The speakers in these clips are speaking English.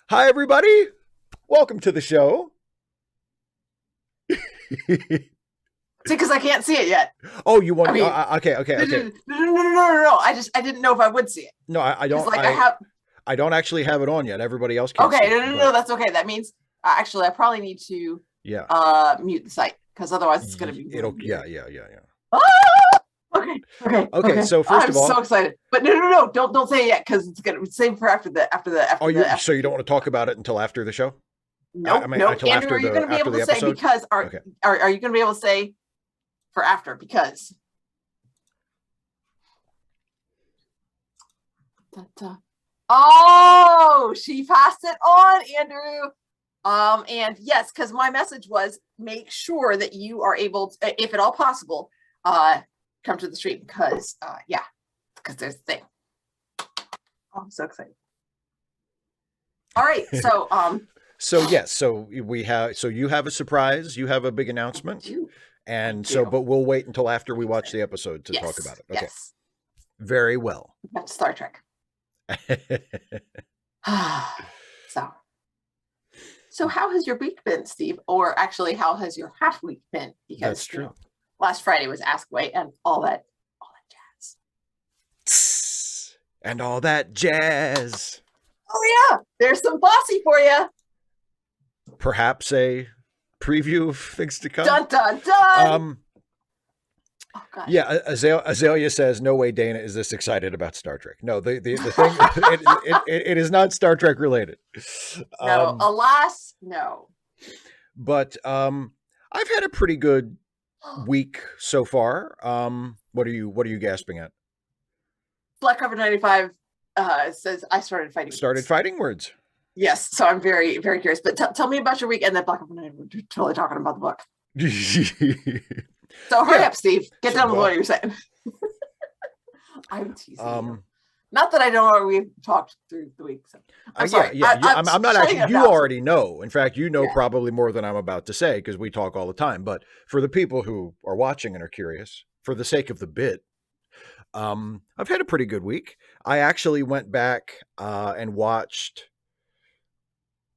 Hi, everybody. Welcome to the show. See, because I can't see it yet. Oh, you want? I mean, okay. no. I didn't know if I would see it No, I because, don't. like, I have. I don't actually have it on yet. Everybody else can see Okay, it, no. but That's okay. That means actually, I probably need to yeah, mute the site because otherwise it's going to be really it'll. Yeah, weird. yeah. Ah! Okay, Okay. so first I'm of all, so excited. But no. Don't say it yet because it's gonna save for oh, you so you don't episode. want to talk about it until after the show? I Nope, mean, nope. until Andrew, are you going to be after able to the say episode. because Okay. are you going to be able to say for after because? Oh, she passed it on, Andrew. And yes, because my message was make sure that you are able to, if at all possible, come to the stream because because there's a thing. Oh, I'm so excited. All right, so So yes, so you have a surprise, you have a big announcement, and so but we'll wait until after we watch the episode to talk about it. Okay. Yes. Very well. That's Star Trek. so So how has your week been, Steve? Or actually, how has your half week been? Because that's true. Last Friday was Ask Away and all that jazz. And all that jazz. Oh yeah, there's some bossy for you. Perhaps a preview of things to come. Dun dun dun. Oh, yeah, Azalea says, "No way, Dana is this excited about Star Trek." No, the thing, it is not Star Trek related. No, alas, no. But I've had a pretty good week so far. What are you gasping at? Black Cover 95 says I started fighting words. Yes, so I'm very, very curious. But tell me about your week, and then Black Cover 95. We're totally talking about the book. So hurry up, Steve. Get down with what you're saying. I'm teasing you. Not that I don't know we've talked through the week. So. I'm sorry. I'm not actually. You already know. In fact, you know probably more than I'm about to say because we talk all the time. But for the people who are watching and are curious, for the sake of the bit, I've had a pretty good week. I actually went back and watched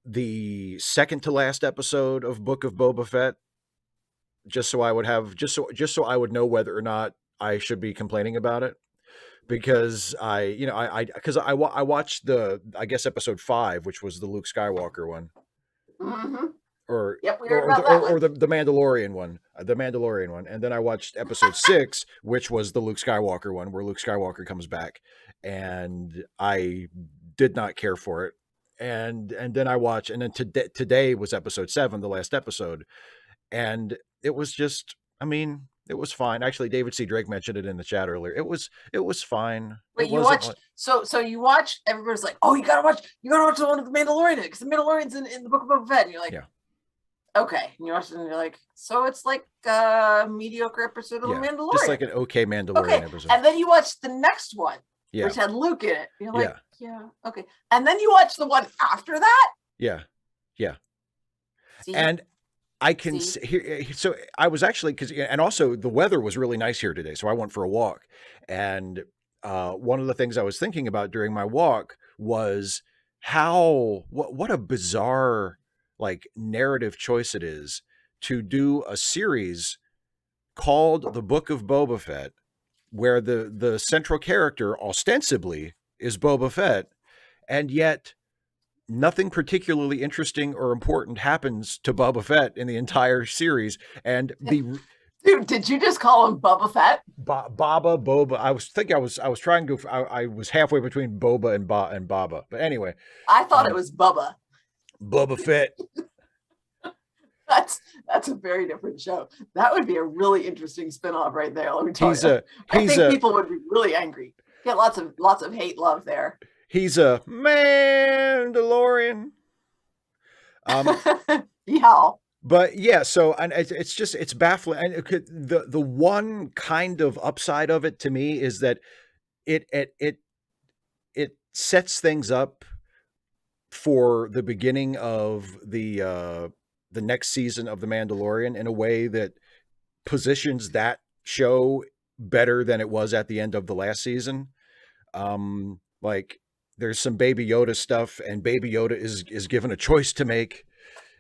the second to last episode of Book of Boba Fett, just so I would have just so I would know whether or not I should be complaining about it. Because I watched I guess episode 5, which was the Luke Skywalker one, or the Mandalorian one, and then I watched episode 6, which was the Luke Skywalker one, where Luke Skywalker comes back, and I did not care for it, and then I watched, and then today was episode 7, the last episode, and it was just, I mean, it was fine. Actually, David C. Drake mentioned it in the chat earlier. It was fine. Wait, you watched? So you watch? Everybody's like, "Oh, you gotta watch the one with the Mandalorian because the Mandalorian's in the Book of Boba Fett." And you're like, "Yeah, okay." And you watch it, and you're like, "So it's like a mediocre episode of the Mandalorian, just like an okay Mandalorian episode." And then you watch the next one, which had Luke in it. You're like, "Yeah, okay." And then you watch the one after that. Yeah. See? And I can hear. So I was actually and also the weather was really nice here today. So I went for a walk, and one of the things I was thinking about during my walk was what a bizarre like narrative choice it is to do a series called The Book of Boba Fett, where the central character ostensibly is Boba Fett, and yet nothing particularly interesting or important happens to Boba Fett in the entire series. And dude, did you just call him Boba Fett? Boba. I was trying to. I was halfway between Boba and Baba. But anyway, I thought it was Bubba. Boba Fett. That's a very different show. That would be a really interesting spinoff right there. Let me tell you. I think people would be really angry. Get lots of hate love there. He's a Mandalorian. Yeah. But yeah, so and it's baffling. And the one kind of upside of it to me is that it sets things up for the beginning of the next season of The Mandalorian in a way that positions that show better than it was at the end of the last season. Like there's some Baby Yoda stuff, and Baby Yoda is given a choice to make,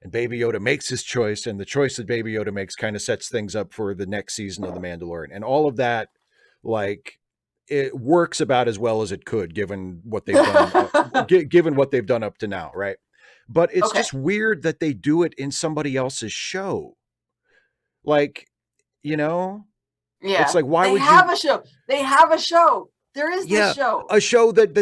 and Baby Yoda makes his choice, and the choice that Baby Yoda makes kind of sets things up for the next season of The Mandalorian, and all of that, like, it works about as well as it could, given what they've done, given what they've done up to now, right? But it's Okay. just weird that they do it in somebody else's show. Like, you know, it's Yeah. like, why They would have you? a show. They have a show. There is this Yeah, show. a show that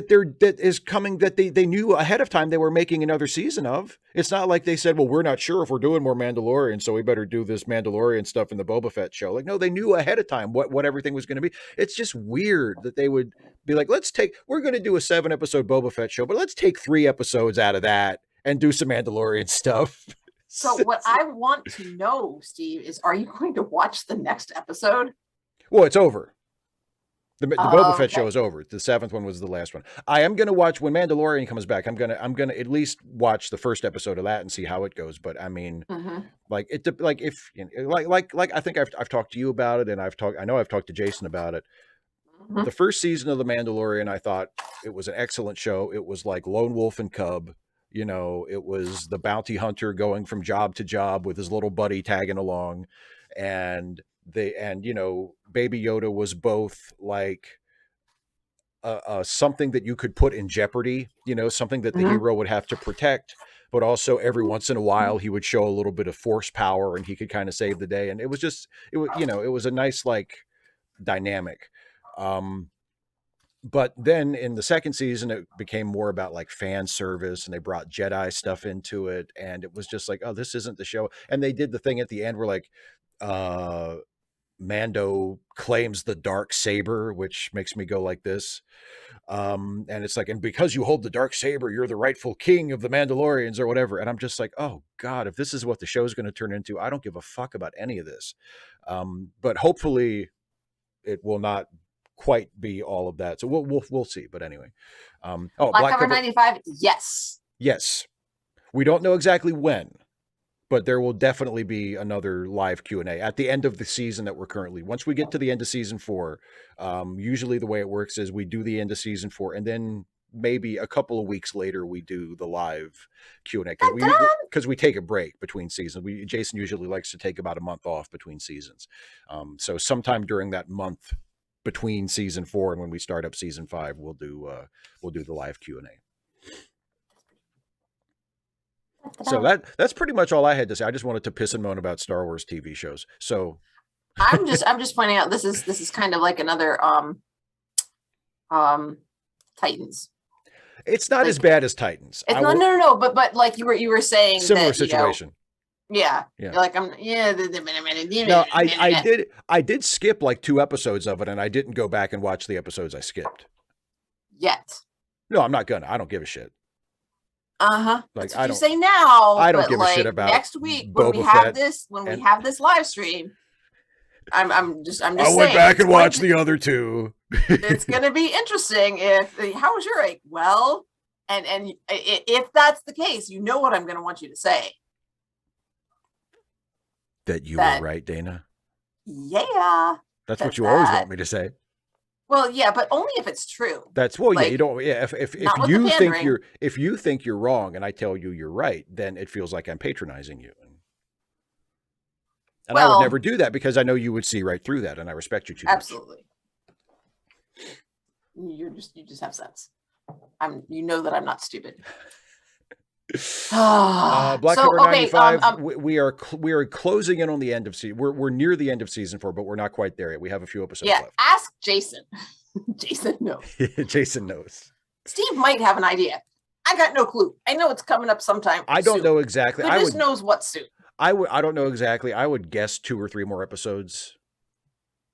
is coming, that they knew ahead of time they were making another season of. It's not like they said, well, we're not sure if we're doing more Mandalorian, so we better do this Mandalorian stuff in the Boba Fett show. Like, no, they knew ahead of time what everything was going to be. It's just weird that they would be like, we're going to do a 7-episode Boba Fett show, but let's take 3 episodes out of that and do some Mandalorian stuff. So what I want to know, Steve, is are you going to watch the next episode? Well, it's over. The Boba Fett show Okay. is over. The 7th one was the last one. I am gonna watch when Mandalorian comes back. I'm gonna at least watch the first episode of that and see how it goes. But I mean, Mm-hmm. like like if like I think I've talked to you about it, and I know I've talked to Jason about it. Mm-hmm. The first season of The Mandalorian, I thought it was an excellent show. It was like Lone Wolf and Cub. You know, it was the bounty hunter going from job to job with his little buddy tagging along, and you know, Baby Yoda was both like something that you could put in jeopardy, you know, something that the Mm-hmm. hero would have to protect, but also every once in a while he would show a little bit of force power and he could kind of save the day. And it was just, it was, you know, it was a nice like dynamic. Um, but then in the second season, it became more about like fan service, and they brought Jedi stuff into it. And it was just like, oh, this isn't the show. And they did the thing at the end where like, uh, Mando claims the dark saber, which makes me go like this. And it's like, and because you hold the dark saber, you're the rightful king of the Mandalorians or whatever. And I'm just like, oh God, if this is what the show's going to turn into, I don't give a fuck about any of this. But hopefully it will not quite be all of that. So we'll see. But anyway, oh, Black Black Cover Cover. 95. Yes. Yes. We don't know exactly when, but there will definitely be another live Q&A at the end of the season that we're currently. Once we get to the end of season 4, usually the way it works is we do the end of season 4, and then maybe a couple of weeks later we do the live Q&A, because we take a break between seasons. Jason usually likes to take about a month off between seasons. So sometime during that month between season 4 and when we start up season 5, we'll do the live Q&A. So that's pretty much all I had to say. I just wanted to piss and moan about Star Wars TV shows. So I'm just pointing out this is kind of like another Titans. it's not as bad as Titans. It's no, but like you were saying Similar that, situation. Yeah. Yeah. You're like, No, I did skip like 2 episodes of it, and I didn't go back and watch the episodes I skipped. Yet. No, I'm not gonna. I don't give a shit. Uh-huh. Like, That's what you say now. I don't but give a shit about next week when we Boba have Fett this we have this live stream. I'm just I saying. went back and watched the other 2. It's gonna be interesting how was your ache? Well, and if that's the case, you know what I'm gonna want you to say. That you were right, Dana. Yeah. That's what you always want me to say. Well, yeah, but only if it's true. That's yeah. You don't. Yeah. If you think you're wrong, and I tell you you're right, then it feels like I'm patronizing you. And I would never do that because I know you would see right through that, and I respect you too much. Absolutely. You just have sense. You know that I'm not stupid. Black Cover 95. We are closing in on the end of season. We're near the end of season 4, but we're not quite there yet. We have a few episodes left. Ask Jason. Jason knows. Jason knows. Steve might have an idea. I got no clue. I know it's coming up sometime. I don't know exactly. Goodness knows what soon. I don't know exactly. I would guess 2 or 3 more episodes.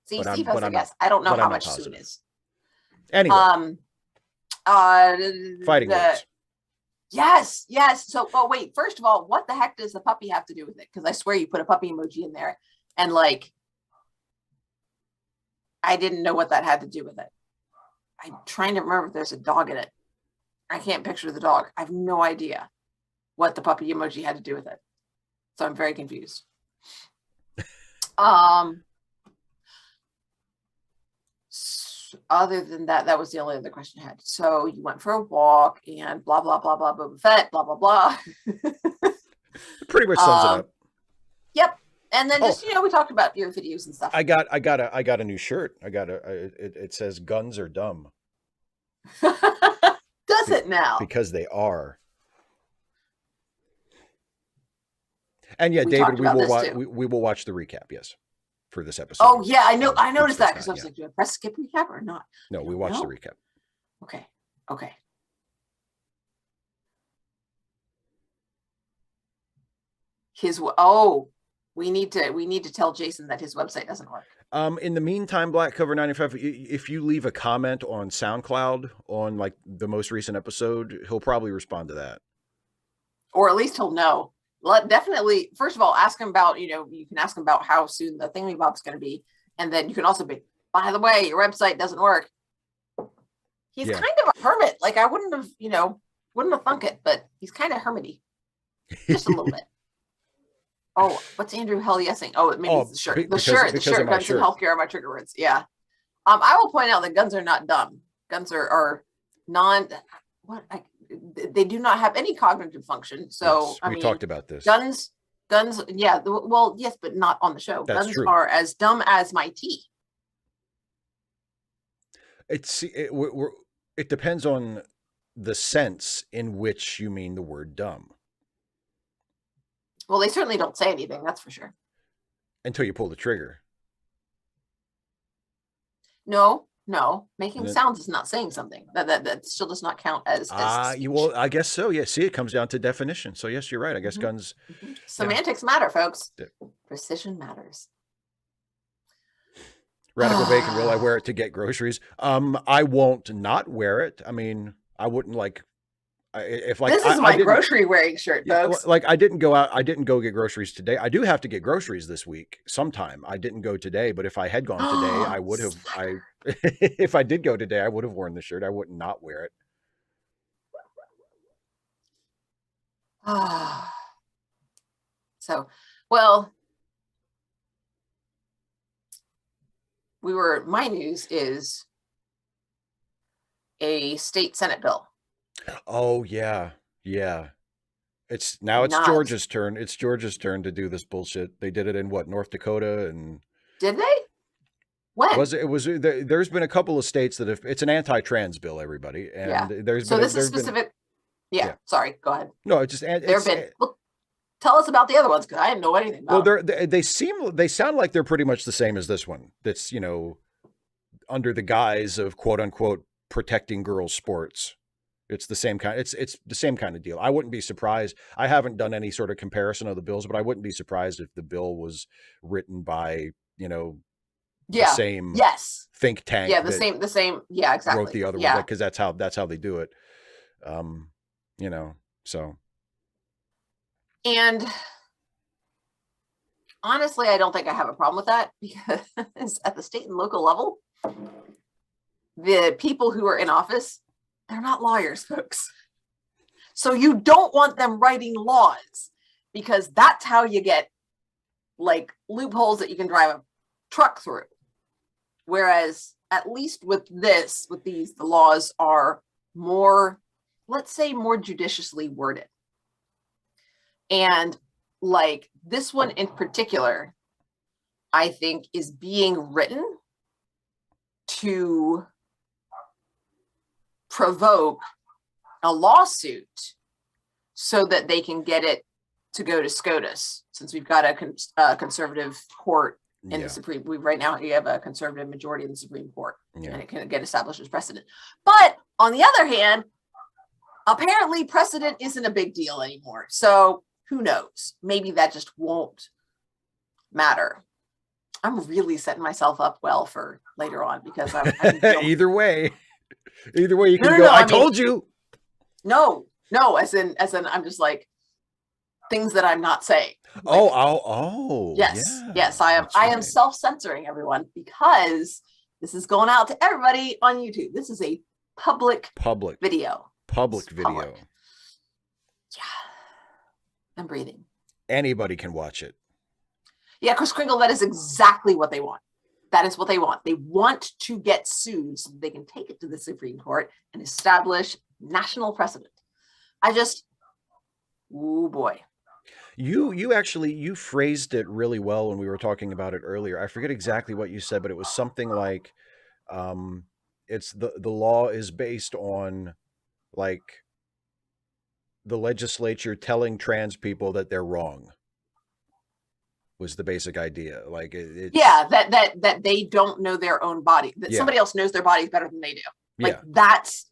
See, Steve has to guess. I don't know how much soon is. Anyway. Fighting words. Yes. So, wait. First of all, what the heck does the puppy have to do with it? Because I swear you put a puppy emoji in there, and like, I didn't know what that had to do with it. I'm trying to remember if there's a dog in it. I can't picture the dog. I have no idea what the puppy emoji had to do with it. So I'm very confused. other than that, that was the only other question I had. So you went for a walk and blah blah blah blah Boba Fett, blah blah blah. Pretty much sums it up. Yep. And then just we talked about your videos and stuff. I got a new shirt. It says guns are dumb. Does it now? Because they are. And yeah, David, we will watch the recap. Yes, for this episode. Oh yeah, I know. I noticed that because I was like, do I press skip recap or not? No, we watched the recap. Okay. We need to tell Jason that his website doesn't work. In the meantime, Black Cover 95, if you leave a comment on SoundCloud on like the most recent episode, he'll probably respond to that. Or at least he'll know. Definitely, first of all, ask him about, you can ask him about how soon the thingamabob's going to be. And then you can also be, by the way, your website doesn't work. He's kind of a hermit. Like I wouldn't have thunk it, but he's kind of hermity. Just a little bit. Oh, what's Andrew hell yesing? Oh, maybe it's the shirt. The shirt, guns and healthcare are my trigger words. Yeah. I will point out that guns are not dumb. Guns are they do not have any cognitive function. So yes, we talked about this. Guns, yeah. Well, yes, but not on the show. That's guns true. Are as dumb as my tea. It depends on the sense in which you mean the word dumb. Well, they certainly don't say anything, that's for sure. Until you pull the trigger. No. Making sounds is not saying something. That still does not count as well, I guess so. Yeah, see, it comes down to definition. So yes, you're right. I guess guns. Semantics matter, folks. Precision matters. Radical Bacon, will I wear it to get groceries? I won't not wear it. I mean, I wouldn't like if like this is my grocery wearing shirt, folks. Like I didn't go get groceries today. I do have to get groceries this week sometime. I didn't go today, but if I had gone today, I would have. If I did go today, I would have worn the shirt. I would not wear it. So, well, my news is a state Senate bill. Oh yeah. It's Georgia's turn. It's Georgia's turn to do this bullshit. They did it in North Dakota, and did they? When? There's been a couple of states that it's an anti-trans bill, everybody, and this is specific. Yeah, sorry, go ahead. No, it's just tell us about the other ones because I didn't know anything about. Well, they sound like they're pretty much the same as this one. That's under the guise of quote unquote protecting girls' sports. It's the same kind. It's the same kind of deal. I wouldn't be surprised. I haven't done any sort of comparison of the bills, but I wouldn't be surprised if the bill was written by the same think tank. Yeah, the same. Yeah, exactly. Wrote the other one because that's how they do it. So. And honestly, I don't think I have a problem with that because at the state and local level, the people who are in office, they're not lawyers, folks. So you don't want them writing laws because that's how you get like loopholes that you can drive a truck through. Whereas at least with these, the laws are more, let's say, more judiciously worded. And like this one in particular, I think is being written to provoke a lawsuit so that they can get it to go to SCOTUS, since we've got a conservative court in the Supreme. Right now you have a conservative majority in the Supreme Court, and it can get established as precedent. But on the other hand, apparently precedent isn't a big deal anymore. So who knows? Maybe that just won't matter. I'm really setting myself up well for later on because I'm either way you can go. I told you. No. As in, I'm just like things that I'm not saying. Like, yes. I am self-censoring everyone because this is going out to everybody on YouTube. This is a public video. Public video. Yeah. I'm breathing. Anybody can watch it. Yeah, Chris Kringle, that is exactly what they want. That is what they want. They want to get sued so they can take it to the Supreme Court and establish national precedent. Oh boy. You actually you phrased it really well when we were talking about it earlier. I forget exactly what you said, but it was something like um it's the law is based on like the legislature telling trans people that they're wrong was the basic idea. Like it's Yeah, that they don't know their own body, that yeah. somebody else knows their bodies better than they do. Like Yeah. that's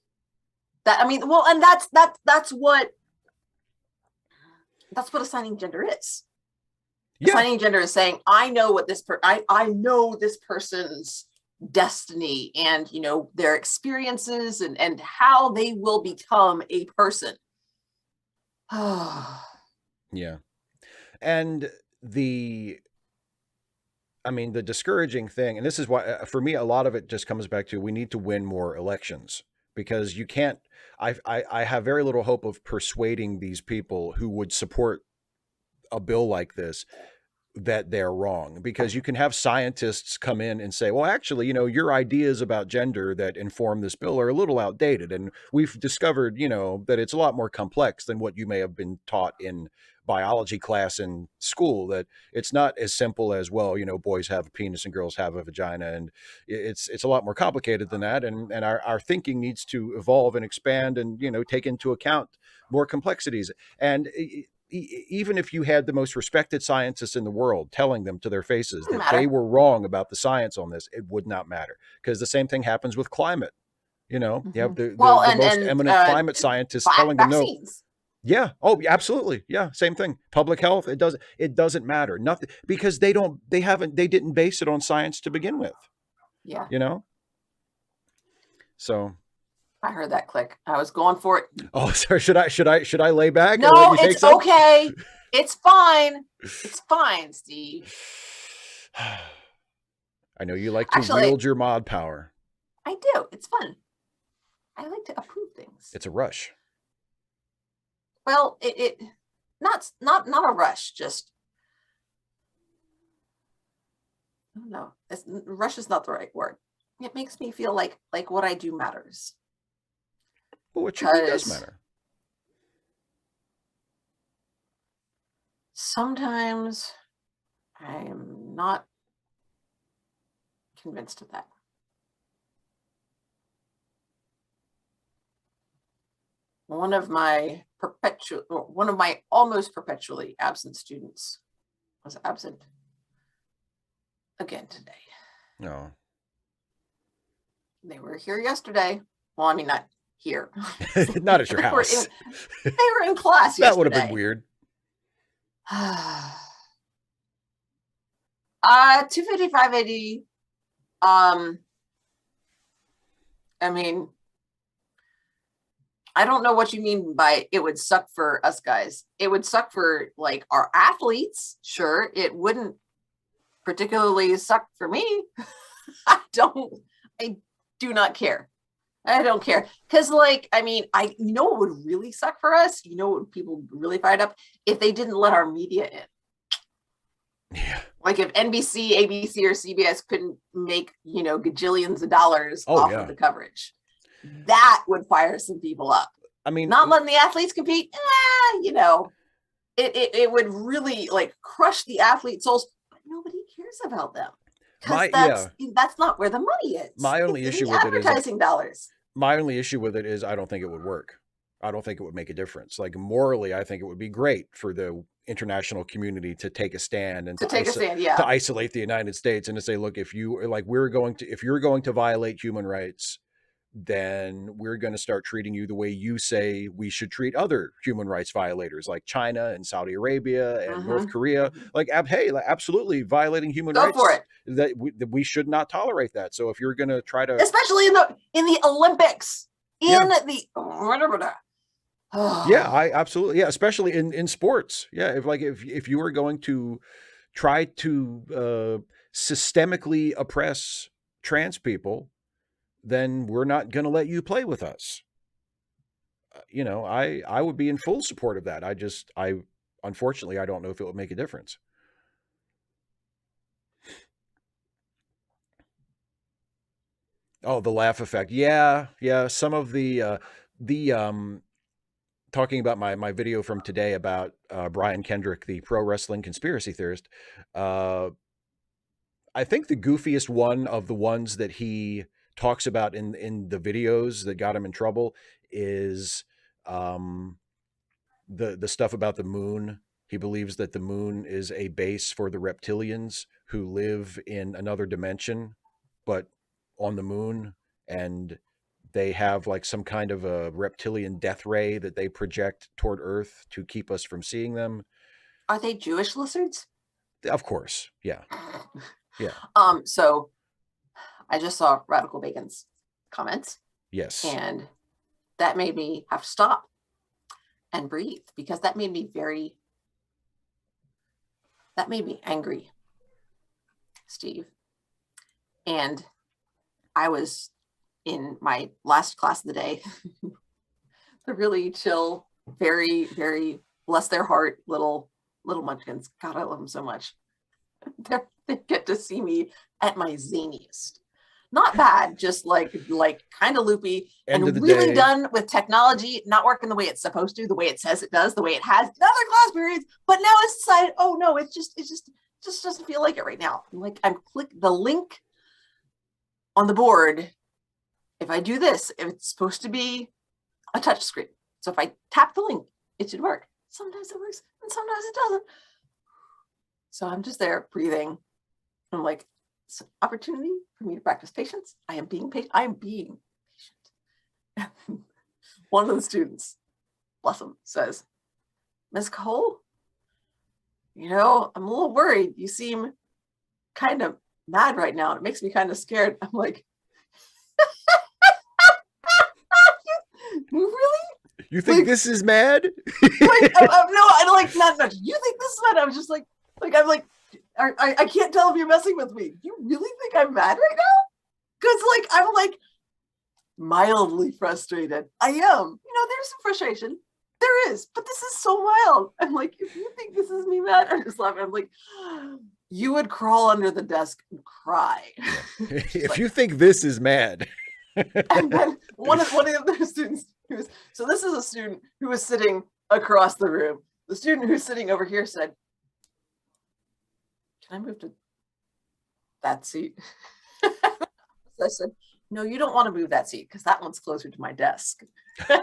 that. I mean, well, and that's what assigning gender is. Yeah. Assigning gender is saying, I know what this I know this person's destiny and their experiences and how they will become a person. Yeah. And the discouraging thing, and this is why, for me, a lot of it just comes back to we need to win more elections because you can't. I have very little hope of persuading these people who would support a bill like this that they're wrong, because you can have scientists come in and say, well, actually, your ideas about gender that inform this bill are a little outdated. And we've discovered, that it's a lot more complex than what you may have been taught in biology class in school, that it's not as simple as, well, boys have a penis and girls have a vagina. And it's a lot more complicated than that. And our thinking needs to evolve and expand and, take into account more complexities. And even if you had the most respected scientists in the world telling them to their faces that they were wrong about the science on this, it would not matter, because the same thing happens with climate. You have the most eminent climate scientists telling them no. Yeah. Oh, absolutely. Yeah. Same thing. Public health. It doesn't matter. Nothing, because they didn't base it on science to begin with. Yeah. So I heard that click. I was going for it. Oh, sorry. Should I lay back? No, it's okay. It's fine. It's fine, Steve. I know you like to wield your mod power. I do. It's fun. I like to approve things. It's a rush. Well, it not a rush. Just no. Rush is not the right word. It makes me feel like what I do matters. Well, what you do does matter. Sometimes I am not convinced of that. One of my almost perpetually absent students was absent again today. No. They were here yesterday. Well, I mean, not here. Not at your house. They were in class yesterday. That would have been weird. 25580. I mean, I don't know what you mean by it would suck for us guys. It would suck for like our athletes. Sure. It wouldn't particularly suck for me. I do not care. I don't care. Because I what would really suck for us? What people really fired up? If they didn't let our media in. Yeah. Like if NBC, ABC, or CBS couldn't make, gajillions of dollars off of the coverage. That would fire some people up. I mean, not letting the athletes compete, it would really crush the athlete souls, but nobody cares about them. That's not where the money is. My only issue with advertising dollars. My only issue with it is I don't think it would work. I don't think it would make a difference. Like morally, I think it would be great for the international community to take a stand and to isolate the United States and to say, look, if you're going to violate human rights, then we're going to start treating you the way you say we should treat other human rights violators like China and Saudi Arabia and North Korea. Absolutely violating human rights. Go for it. That we should not tolerate that. So if you're going to try to, especially in the Olympics, I absolutely. Yeah. Especially in sports. Yeah. If you were going to try to systemically oppress trans people, then we're not going to let you play with us. I would be in full support of that. Unfortunately, I don't know if it would make a difference. Oh, the laugh effect. Yeah, yeah. Some of the talking about my video from today about Brian Kendrick, the pro wrestling conspiracy theorist. Uh, I think the goofiest one of the ones that he talks about in the videos that got him in trouble is um, the stuff about the moon. He believes that the moon is a base for the reptilians who live in another dimension, but on the moon, and they have like some kind of a reptilian death ray that they project toward Earth to keep us from seeing them. Are they Jewish lizards? Of course, yeah, yeah, So I just saw Radical Bacon's comments, yes. and that made me have to stop and breathe because that made me angry, Steve. And I was in my last class of the day, the really chill, very, very bless their heart little munchkins. God, I love them so much. They get to see me at my zaniest. Not bad, just like kind of loopy End of the and really day, done with technology not working the way it's supposed to, the way it says it does, the way it has in other class periods. But now it's decided, oh no, it just doesn't feel like it right now. Like I'm click the link on the board. If I do this, if it's supposed to be a touch screen. So if I tap the link, it should work. Sometimes it works and sometimes it doesn't. So I'm just there breathing. I'm like, it's an opportunity for me to practice patience. I am being patient. I am being patient. One of the students, bless him, says, Ms. Cole, I'm a little worried. You seem kind of mad right now. It makes me kind of scared. I'm like, really? you think this is mad? No, I like not much. You think this is mad? I'm just like I'm like, I can't tell if you're messing with me. You really think I'm mad right now? Because I'm like mildly frustrated. I am. There's some frustration. There is, but this is so mild. I'm like, if you think this is me mad, I'm just laughing. I'm like, you would crawl under the desk and cry. Yeah. If you think this is mad. And then one of the students so this is a student who was sitting across the room. The student who's sitting over here said, can I move to that seat? I said, no, you don't want to move that seat because that one's closer to my desk.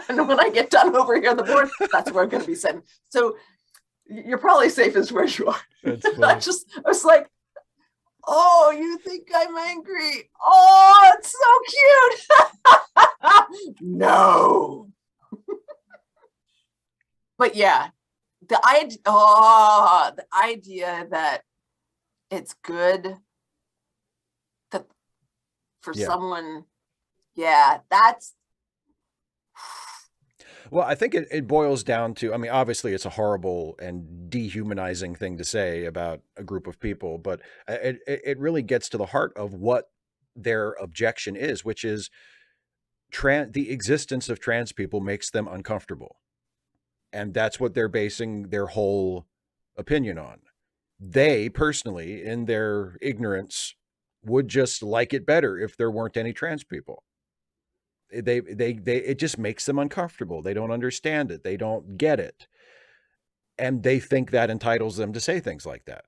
And when I get done over here on the board, that's where I'm going to be sitting. So you're probably safest where you are. I was like, oh, you think I'm angry? Oh, it's so cute. No. But yeah, the idea that it's good that for someone, that's. Well, I think it boils down to, I mean, obviously it's a horrible and dehumanizing thing to say about a group of people, but it really gets to the heart of what their objection is, which is the existence of trans people makes them uncomfortable. And that's what they're basing their whole opinion on. They personally, in their ignorance, would just like it better if there weren't any trans people. It just makes them uncomfortable. They don't understand it. They don't get it. And they think that entitles them to say things like that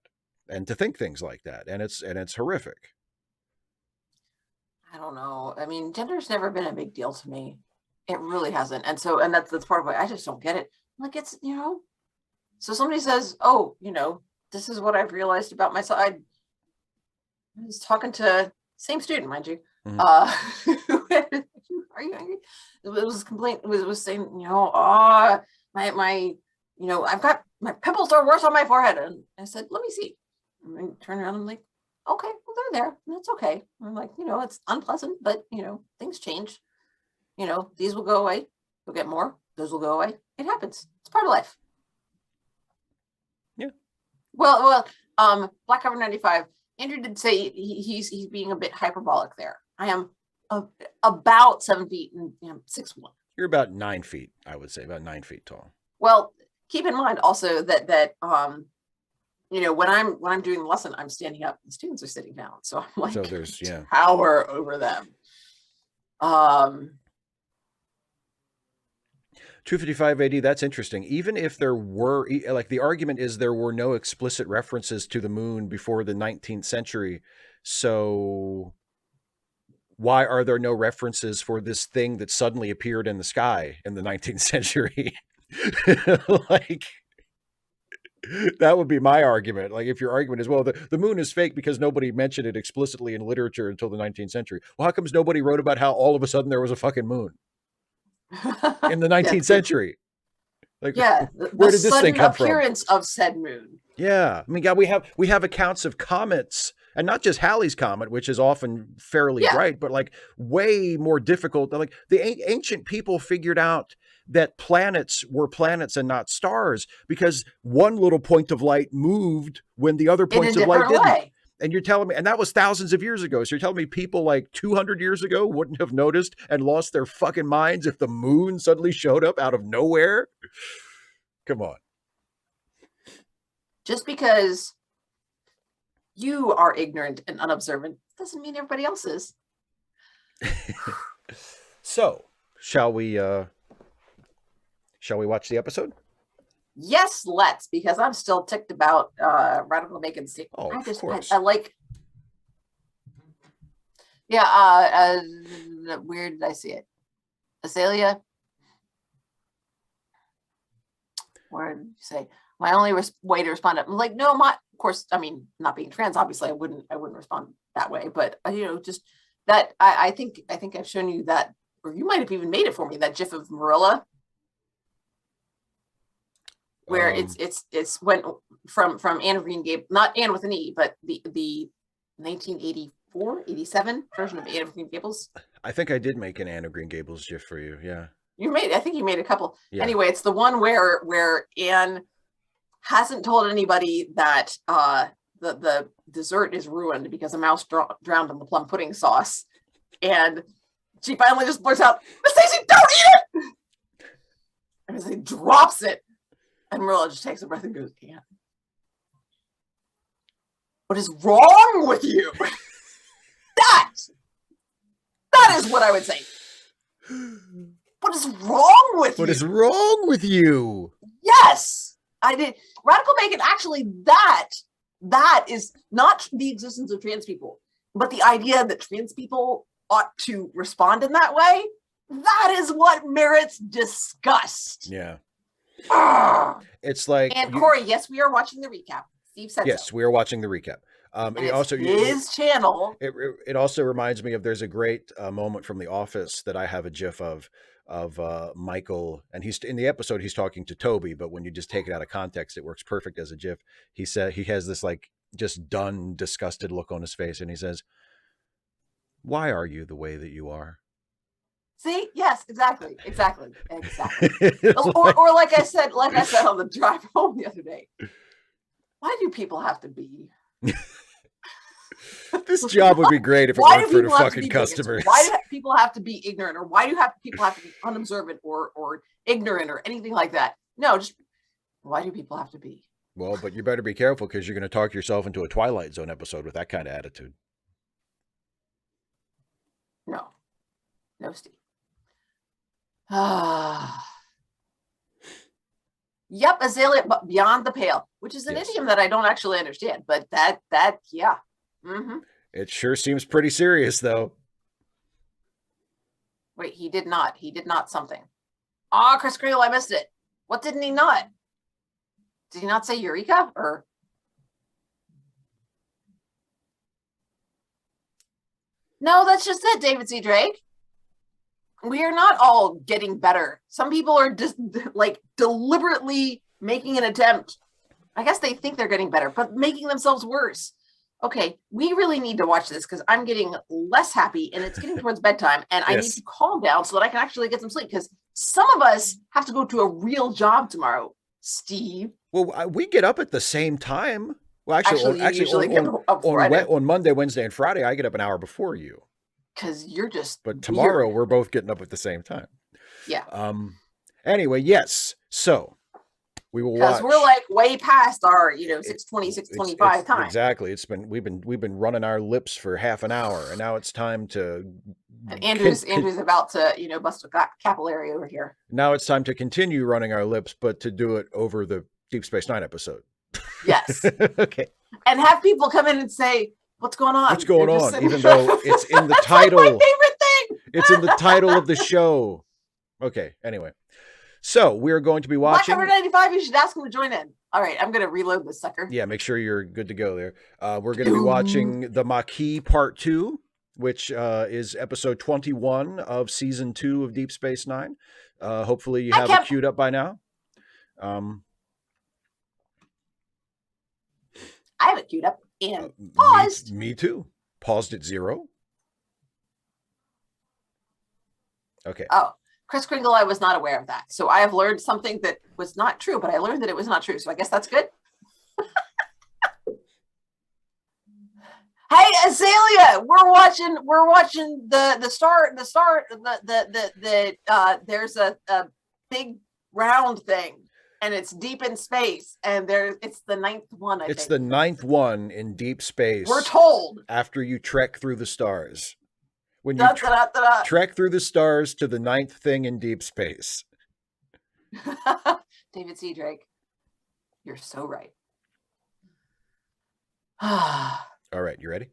and to think things like that. And it's horrific. I don't know. I mean, gender's never been a big deal to me. It really hasn't. And that's part of why I just don't get it. Like it's, so somebody says, oh, this is what I've realized about myself. I was talking to same student, mind you. Mm-hmm. Are you angry? It was complaint. It was saying, my I've got my pimples are worse on my forehead. And I said, let me see. And I turn around. I'm like, okay, well, they're there. That's okay. I'm like, it's unpleasant, but things change. These will go away. You'll get more. Those will go away. It happens. It's part of life. Yeah. Well, Black Cover 95. Andrew did say he's being a bit hyperbolic there. I am about 7 feet and 6'1". You're about 9 feet, I would say, about 9 feet tall. Well, keep in mind also that when I'm doing the lesson, I'm standing up. The students are sitting down, so I'm like, so there's tower over them. Um, 255 AD, that's interesting. Even if there were, like, the argument is there were no explicit references to the moon before the 19th century. So why are there no references for this thing that suddenly appeared in the sky in the 19th century? Like, that would be my argument. Like, if your argument is, well, the moon is fake because nobody mentioned it explicitly in literature until the 19th century. Well, how comes nobody wrote about how all of a sudden there was a fucking moon in the yeah, 19th century? Like, yeah, where the did this thing sudden come from? appearance of said moon. Yeah, I mean, God, we have accounts of comets, and not just Halley's comet, which is often fairly Yeah, bright, but like way more difficult. Like, the ancient people figured out that planets were planets and not stars because one little point of light moved when the other in a points of light different didn't. way. And you're telling me, and that was thousands of years ago. So you're telling me people like 200 years ago wouldn't have noticed and lost their fucking minds if the moon suddenly showed up out of nowhere? Come on. Just because you are ignorant and unobservant doesn't mean everybody else is. So, shall we watch the episode? Yes, let's, because I'm still ticked about Radical Macon's statement. Oh, of course. I like. Yeah, where did I see it? Azalea. Where did you say? My only way to respond, I'm like, no, of course, I mean, not being trans, obviously, I wouldn't respond that way, but just that I think I've shown you that, or you might have even made it for me, that GIF of Marilla, where it's went from Anne of Green Gables, not Anne with an E, but the 1984, 87 version of Anne of Green Gables. I think I did make an Anne of Green Gables GIF for you. Yeah. I think you made a couple. Yeah. Anyway, it's the one where Anne hasn't told anybody that the dessert is ruined because a mouse drowned in the plum pudding sauce, and she finally just blurts out, "Miss Stacy, don't eat it!" And he drops it, and Marilla just takes a breath and goes, "Anne, what is wrong with you?" That is what I would say. What is wrong with you? What is wrong with you? Yes, I did. Radical Bacon, actually, that is not the existence of trans people, but the idea that trans people ought to respond in that way. That is what merits disgust. Yeah. Ugh. It's like, and Corey, yes, we are watching the recap. Steve said yes, so. we are watching the recap. It also his channel. It also reminds me of, there's a great moment from The Office that I have a GIF of Michael, and he's in the episode, he's talking to Toby, but when you just take it out of context, it works perfect as a GIF. He said, he has this like just done, disgusted look on his face, and he says, "Why are you the way that you are?" See, yes, exactly. or like I said on the drive home the other day, why do people have to be? This job would be great if it weren't for the fucking customers. Why do people have to be ignorant, or why do people have to be unobservant or ignorant or anything like that? No, just why do people have to be? Well, but you better be careful, because you're going to talk yourself into a Twilight Zone episode with that kind of attitude. No, Steve. Yep, Azalea, but beyond the pale, which is an idiom that I don't actually understand, but that yeah. Mm-hmm. It sure seems pretty serious, though. Wait, he did not something. Ah, Chris Kringle, I missed it. What didn't he not? Did he not say Eureka? Or no, that's just it, David C. Drake. We are not all getting better. Some people are just like deliberately making an attempt. I guess they think they're getting better, but making themselves worse. Okay, we really need to watch this, because I'm getting less happy, and it's getting towards bedtime, and I need to calm down so that I can actually get some sleep, because some of us have to go to a real job tomorrow, Steve. Well, we get up at the same time. Well, actually on Monday, Wednesday, and Friday, I get up an hour before you. Because you're just. But tomorrow we're both getting up at the same time. Yeah. Anyway, yes. So we will watch. Because we're like way past our 6:20, 6:25 time. Exactly. We've been running our lips for half an hour, and now it's time to And Andrew's about to, bust a capillary over here. Now it's time to continue running our lips, but to do it over the Deep Space Nine episode. Yes. Okay. And have people come in and say, "What's going on? What's going on?" Even though it's in the title. Like my favorite thing. It's in the title of the show. Okay. Anyway, so we're going to be watching. Black 95. You should ask him to join in. All right, I'm going to reload this sucker. Yeah, make sure you're good to go there. We're going to be watching the Maquis Part 2, which is episode 21 of season 2 of Deep Space Nine. Hopefully you have it queued up by now. I have it queued up and paused. Me too. Paused at 0. Okay. Oh, Chris Kringle, I was not aware of that. So I have learned something that was not true, but I learned that it was not true. So I guess that's good. Hey, Azalea, we're watching the star, there's a big round thing, and it's deep in space, and it's the 9th one, I think. It's the 9th one in deep space. We're told. After you trek through the stars. When you trek through the stars to the 9th thing in deep space. David C. Drake, you're so right. All right, you ready?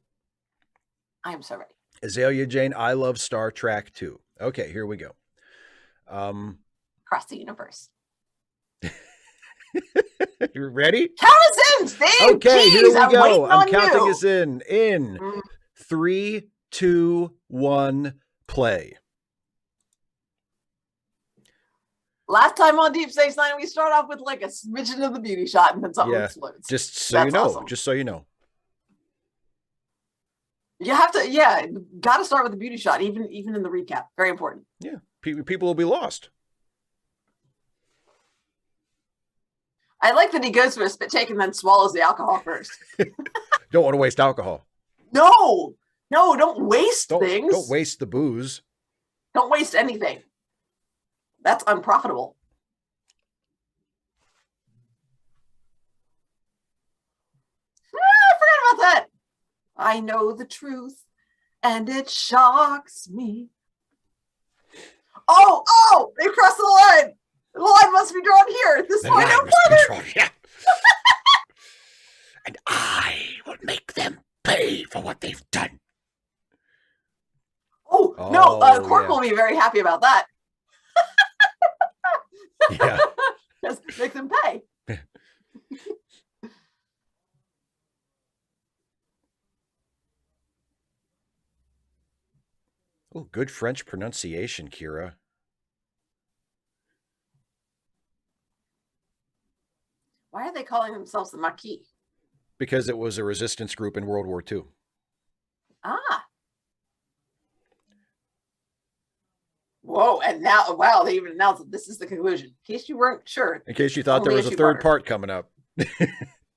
I am so ready. Azalea Jane, I love Star Trek too. Okay, here we go. Across the universe. You ready? Count us in, Steve. Okay, Jeez, here we go. I'm counting you. us in. 3, 2, 1, play. Last time on Deep Space Nine, we start off with like a smidgen of the beauty shot, and then something explodes. Just so you know. Awesome. Just so you know. You have to, got to start with the beauty shot, even in the recap. Very important. Yeah, people will be lost. I like that he goes for a spit take and then swallows the alcohol first. Don't want to waste alcohol. No, don't waste things. Don't waste the booze. Don't waste anything. That's unprofitable. I forgot about that. I know the truth, and it shocks me. Oh, they crossed the line. The line must be drawn here. This line no further. Yeah. And I will make them pay for what they've done. Oh no, Quark will be very happy about that. Yeah. Just make them pay. Oh, good French pronunciation, Kira. Why are they calling themselves the Maquis? Because it was a resistance group in World War II. Ah. Whoa, and now, wow, they even announced that this is the conclusion. In case you weren't sure. In case you thought there was a third part coming up.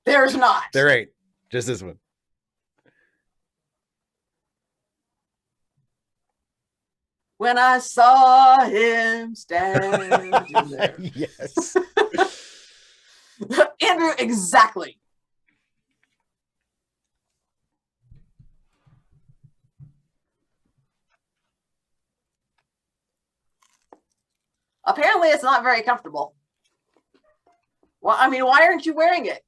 There's not. There ain't. Just this one. When I saw him standing there. Yes. Andrew, exactly. Apparently, it's not very comfortable. Well, I mean, why aren't you wearing it?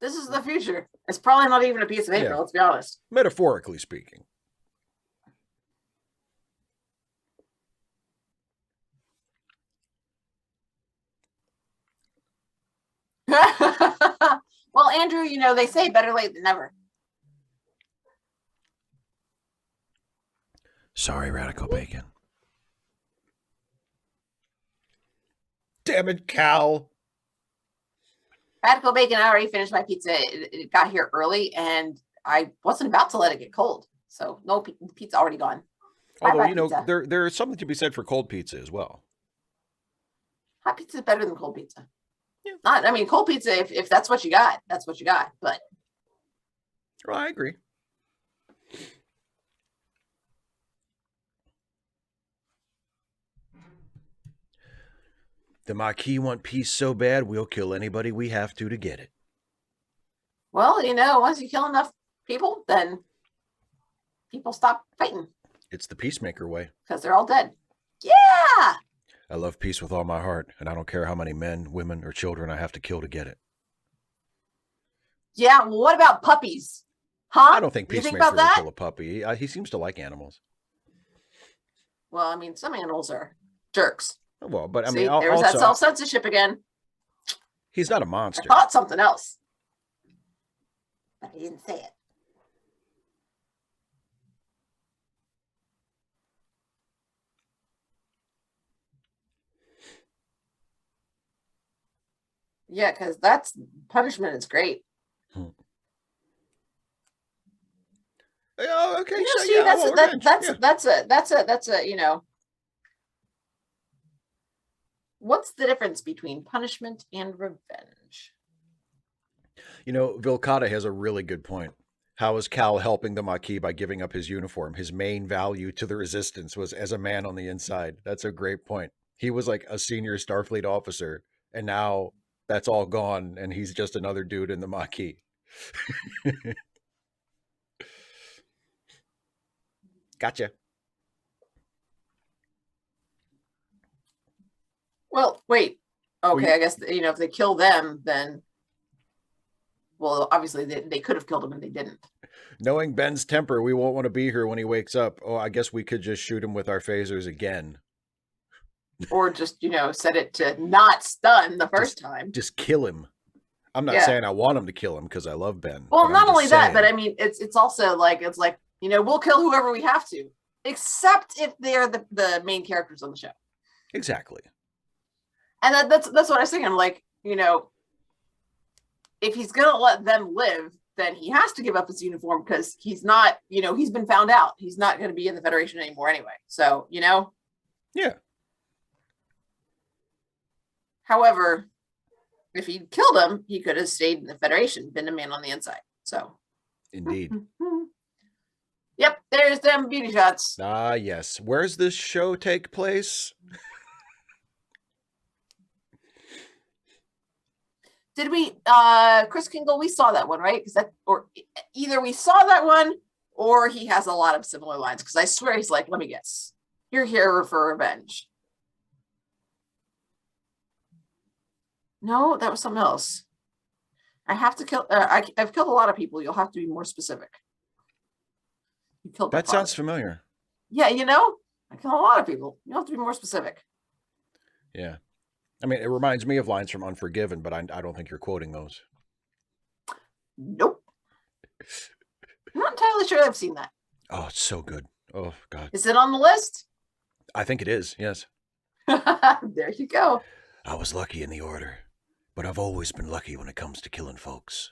This is the future. It's probably not even a piece of paper, let's be honest. Metaphorically speaking. Well, Andrew, they say better late than never. Sorry, Radical Bacon. Damn it, Cal. Radical Bacon, I already finished my pizza. It got here early, and I wasn't about to let it get cold. So no pizza already gone. Although, Pizza. there is something to be said for cold pizza as well. Hot pizza is better than cold pizza. Yeah. Cold pizza, if that's what you got, that's what you got. But well, I agree. The Maquis want peace so bad, we'll kill anybody we have to get it. Well, once you kill enough people, then people stop fighting. It's the peacemaker way. Because they're all dead. Yeah! I love peace with all my heart, and I don't care how many men, women, or children I have to kill to get it. Yeah, well, what about puppies? Huh? I don't think Peacemaker will kill a puppy. He seems to like animals. Well, some animals are jerks. Well, but See, there was that self-censorship again. He's not a monster. I thought something else. But I didn't say it. Yeah, because that's punishment is great. Oh, okay. So, see, that's a what's the difference between punishment and revenge? Vilcata has a really good point. How is Cal helping the Maquis by giving up his uniform? His main value to the resistance was as a man on the inside. That's a great point. He was like a senior Starfleet officer, and now that's all gone, and he's just another dude in the Maquis. Gotcha. Well, wait. Okay, I guess if they kill them, then well, obviously they could have killed him and they didn't. Knowing Ben's temper, we won't want to be here when he wakes up. Oh, I guess we could just shoot him with our phasers again. Or just, set it to not stun the first time. Just kill him. I'm not saying I want him to kill him because I love Ben. Well, not only that, but it's also like, we'll kill whoever we have to, except if they're the main characters on the show. Exactly. And that's what I was thinking. I'm like, if he's going to let them live, then he has to give up his uniform because he's not, he's been found out. He's not going to be in the Federation anymore anyway. So, Yeah. However, if he'd killed him, he could have stayed in the Federation, been a man on the inside. So. Indeed. Yep, there's them beauty shots. Ah, yes. Where's this show take place? Did we, Chris Kingle, we saw that one, right? Or either we saw that one or he has a lot of similar lines. Because I swear he's like, let me guess. You're here for revenge. No, that was something else. I have to kill, I've killed a lot of people. You'll have to be more specific. You killed that sounds familiar. Yeah, I kill a lot of people. You have to be more specific. Yeah. It reminds me of lines from Unforgiven, but I don't think you're quoting those. Nope. I'm not entirely sure I've seen that. Oh, it's so good. Oh, God. Is it on the list? I think it is, yes. There you go. I was lucky in the Order, but I've always been lucky when it comes to killing folks.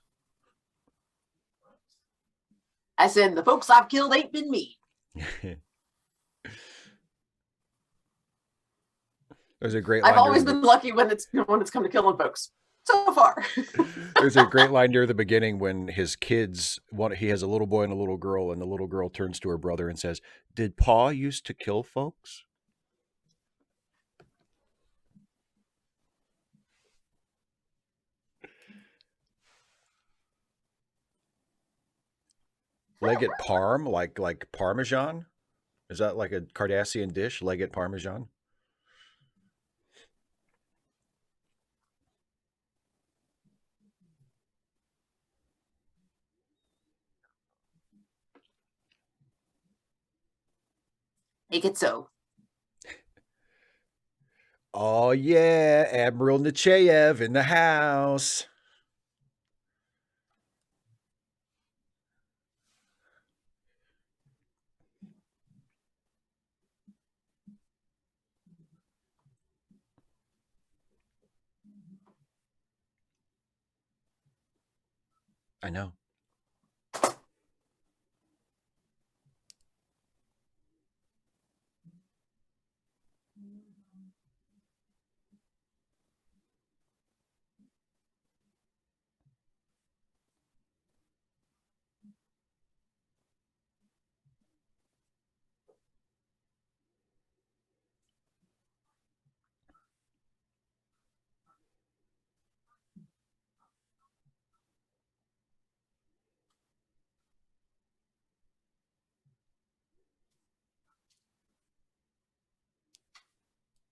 I said, the folks I've killed ain't been me. There's a great line. I've always been lucky when it's come to killing folks. So far. There's a great line near the beginning when his kids, he has a little boy and a little girl, and the little girl turns to her brother and says, "Did Pa used to kill folks?" Leggett Parm, like Parmesan? Is that like a Cardassian dish, Leggett Parmesan? Make it so. Oh, yeah. Admiral Nechayev in the house. I know.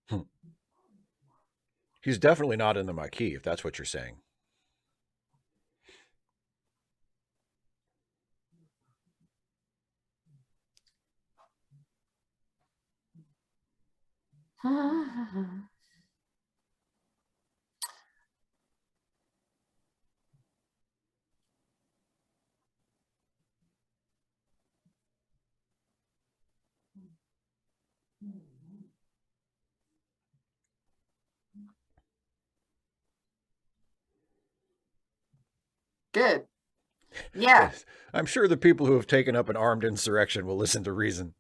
Hmm. He's definitely not in the Maquis, if that's what you're saying. Good. Yeah. Yes. I'm sure the people who have taken up an armed insurrection will listen to reason.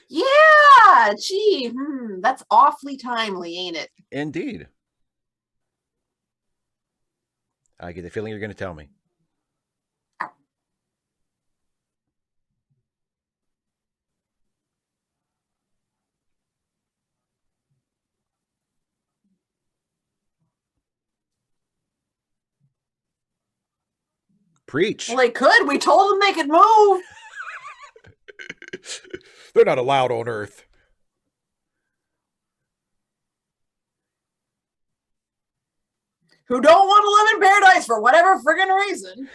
Yeah. Gee, that's awfully timely, ain't it? Indeed. I get the feeling you're going to tell me. Well, Preach. they could. We told them they could move. They're not allowed on Earth. Who don't want to live in paradise for whatever friggin' reason.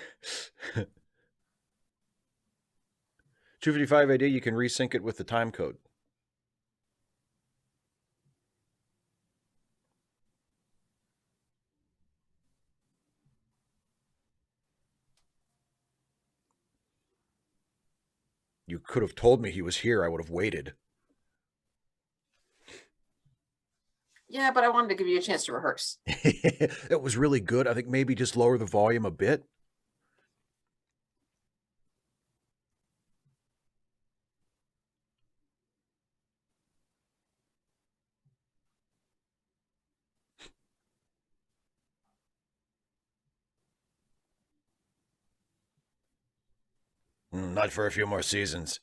255 AD, you can resync it with the time code. You could have told me he was here. I would have waited. Yeah, but I wanted to give you a chance to rehearse. It was really good. I think maybe just lower the volume a bit. Not for a few more seasons.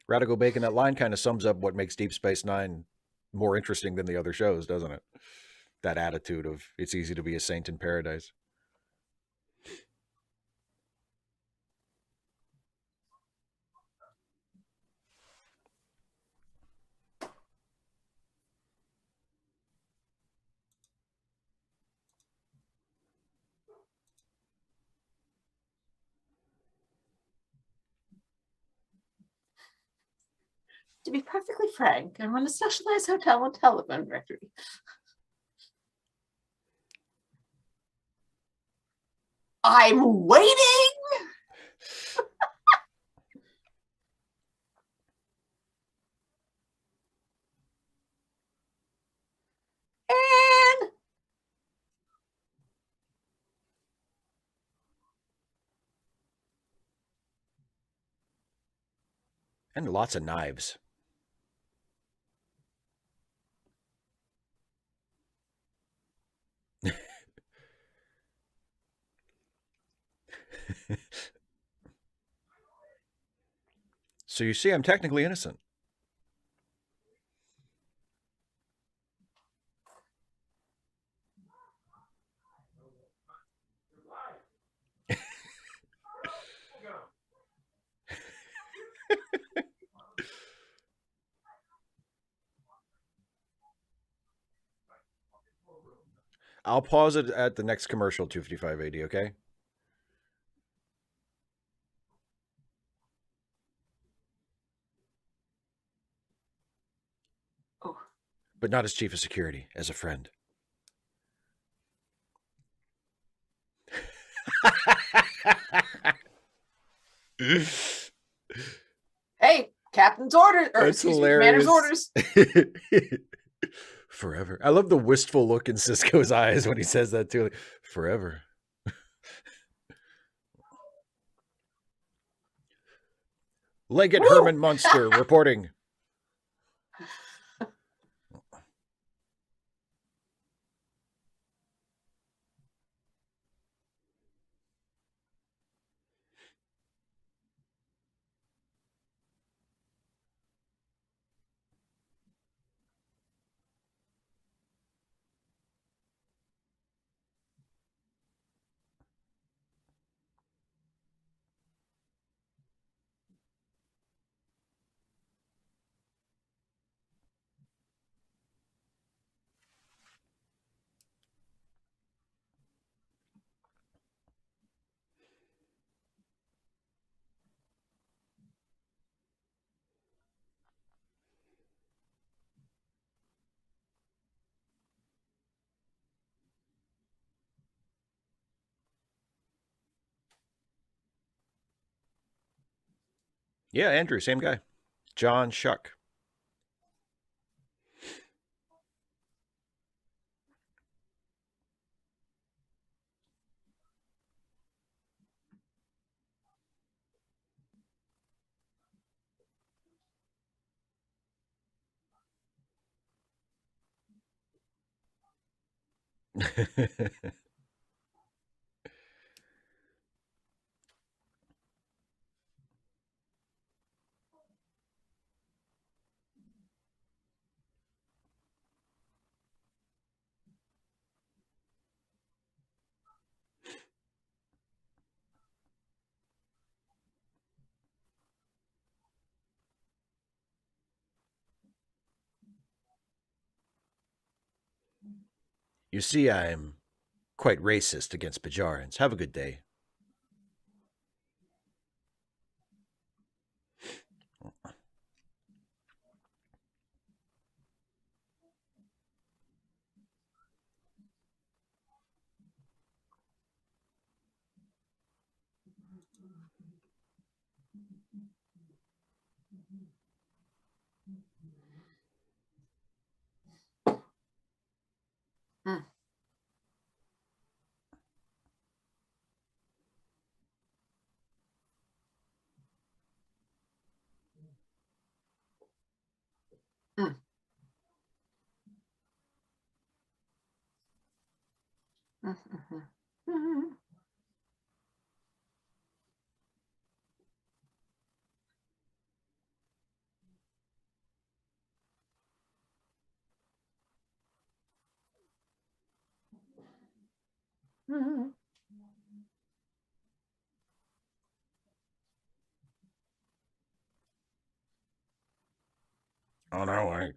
Radical Bacon, that line kind of sums up what makes Deep Space Nine more interesting than the other shows, doesn't it? That attitude of it's easy to be a saint in paradise. To be perfectly frank, I run a specialized hotel and telephone directory. I'm waiting. And And lots of knives. So you see, I'm technically innocent. I'll pause it at the next commercial, 255 AD, okay? oh, But not as chief of security, as a friend. hey, captain's orders, or That's excuse me, commander's hilarious. orders. Forever. I love the wistful look in Cisco's eyes when he says that too. Like, forever. Leggett Woo! Herman Munster reporting. Yeah, Andrew, same guy. John Shuck. You see, I'm quite racist against Bajarans. Have a good day. Mm, mm, mm, mm, mm, mm. Oh no, I.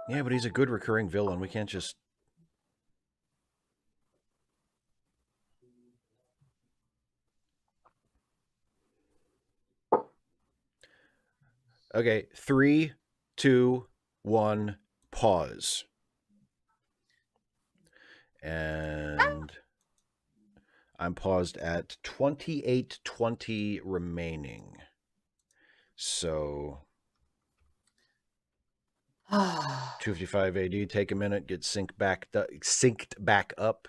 Yeah, but he's a good recurring villain. We can't just. Okay, three, two, one, pause. And I'm paused at 28:20 remaining. So Ah. 255 AD, take a minute, get synced back up.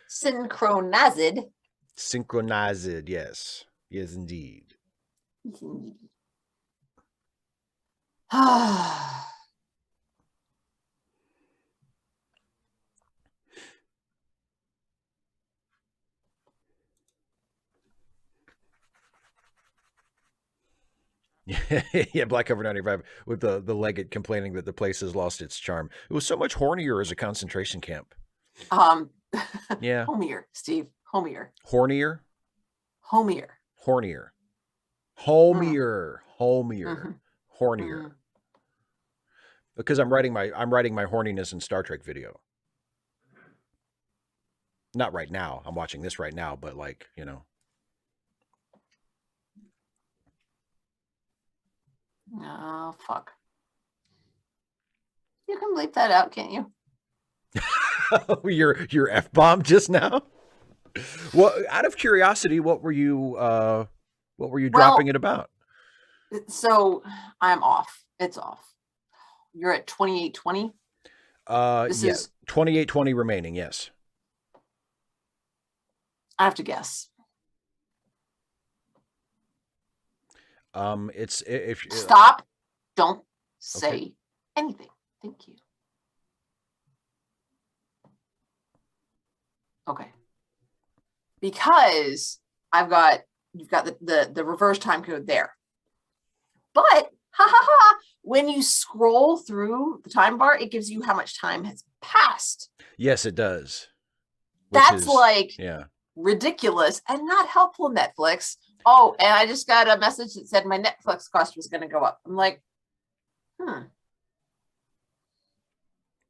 Synchronized. Synchronized, yes. Yes, indeed. Ah. Yeah, Black Cover 95 with the Leggett complaining that the place has lost its charm. It was so much hornier as a concentration camp. Um, Yeah. Homier, Steve. Homier. Hornier? Homier. Hornier. Mm, Homier. Homier. mhm, Hornier. mhm. Because I'm writing my horniness in Star Trek video. Not right now. I'm watching this right now, but like, Oh, fuck. You can bleep that out, can't you? Your F bomb just now. Well, out of curiosity, what were you dropping Well, it about? so I'm off. It's off. You're at 2820. This Yeah, is 2820 remaining. Yes. I have to guess. It's if Stop. Don't okay. say anything. Thank you. Okay. Because you've got the reverse time code there. But ha ha ha, when you scroll through the time bar, it gives you how much time has passed. Yes, it does. Which That's is like yeah. ridiculous and not helpful, Netflix. Oh, and I just got a message that said my Netflix cost was going to go up. I'm like,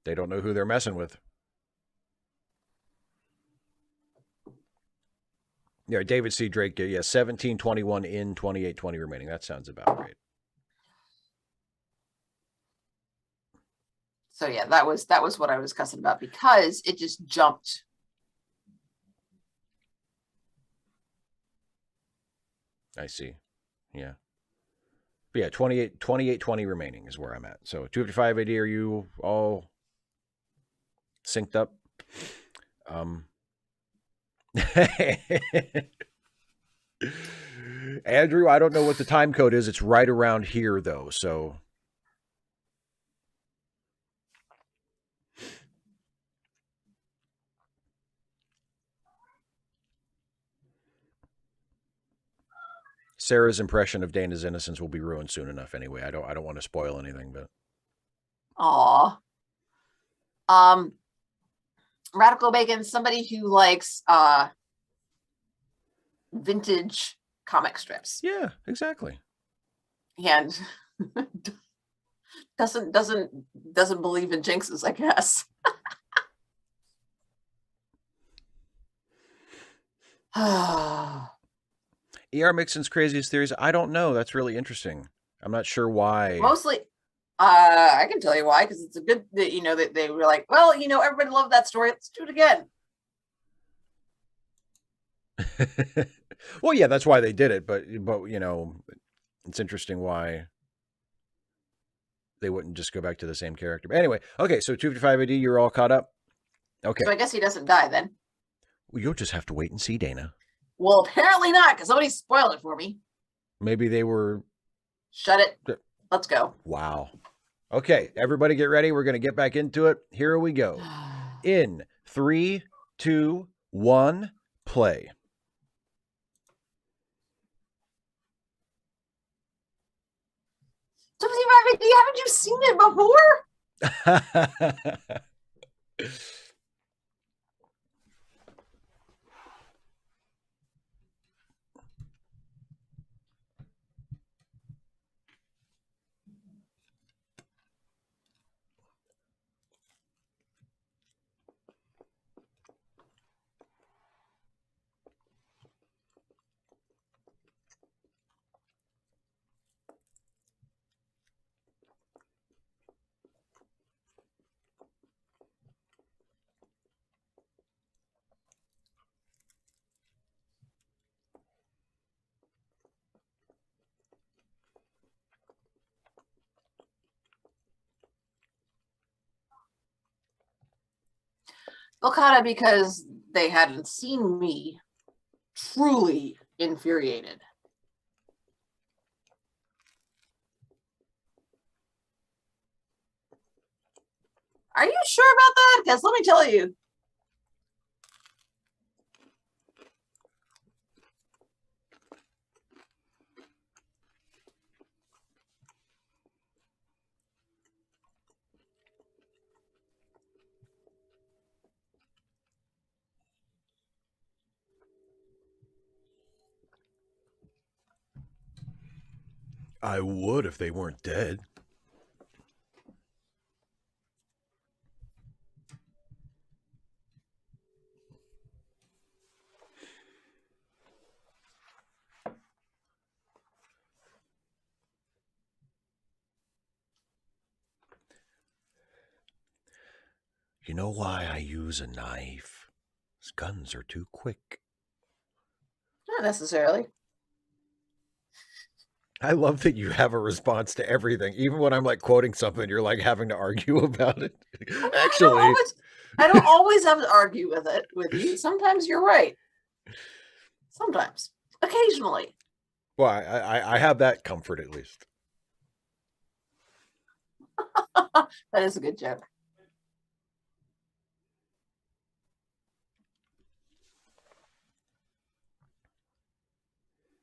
They don't know who they're messing with. Yeah, David C. Drake. Yeah, 1721 in 2820 remaining. That sounds about right. So yeah, that was what I was cussing about because it just jumped. I see. Yeah. But yeah, 2820 remaining is where I'm at. So 255 AD, are you all synced up? Andrew, I don't know what the time code is. It's right around here though. So Sarah's impression of Dana's innocence will be ruined soon enough anyway. I don't want to spoil anything, but Aw. Radical Bacon, somebody who likes vintage comic strips. yeah, exactly. And doesn't believe in jinxes, I guess. ER Mixon's craziest theories. I don't know. That's really interesting. I'm not sure why. Mostly, I can tell you why, because it's a good that that they were like, well, everybody loved that story. Let's do it again. Well, yeah, that's why they did it. But it's interesting why they wouldn't just go back to the same character. But anyway, okay. So 255 AD, you're all caught up. Okay. So I guess he doesn't die then. Well, you'll just have to wait and see, Dana. Well, apparently not, because somebody spoiled it for me. Maybe they were. Shut it. Let's go. Wow. Okay, everybody get ready. We're going to get back into it. Here we go. In 3, 2, 1, play. Haven't you seen it before? Well, kind of because they hadn't seen me truly infuriated. Are you sure about that? Because let me tell you. I would if they weren't dead. You know why I use a knife? His guns are too quick. Not necessarily. I love that you have a response to everything. Even when I'm like quoting something, you're like having to argue about it. Actually, I don't always have to argue with you. Sometimes you're right. Sometimes. Occasionally. well, I have that comfort at least. That is a good joke.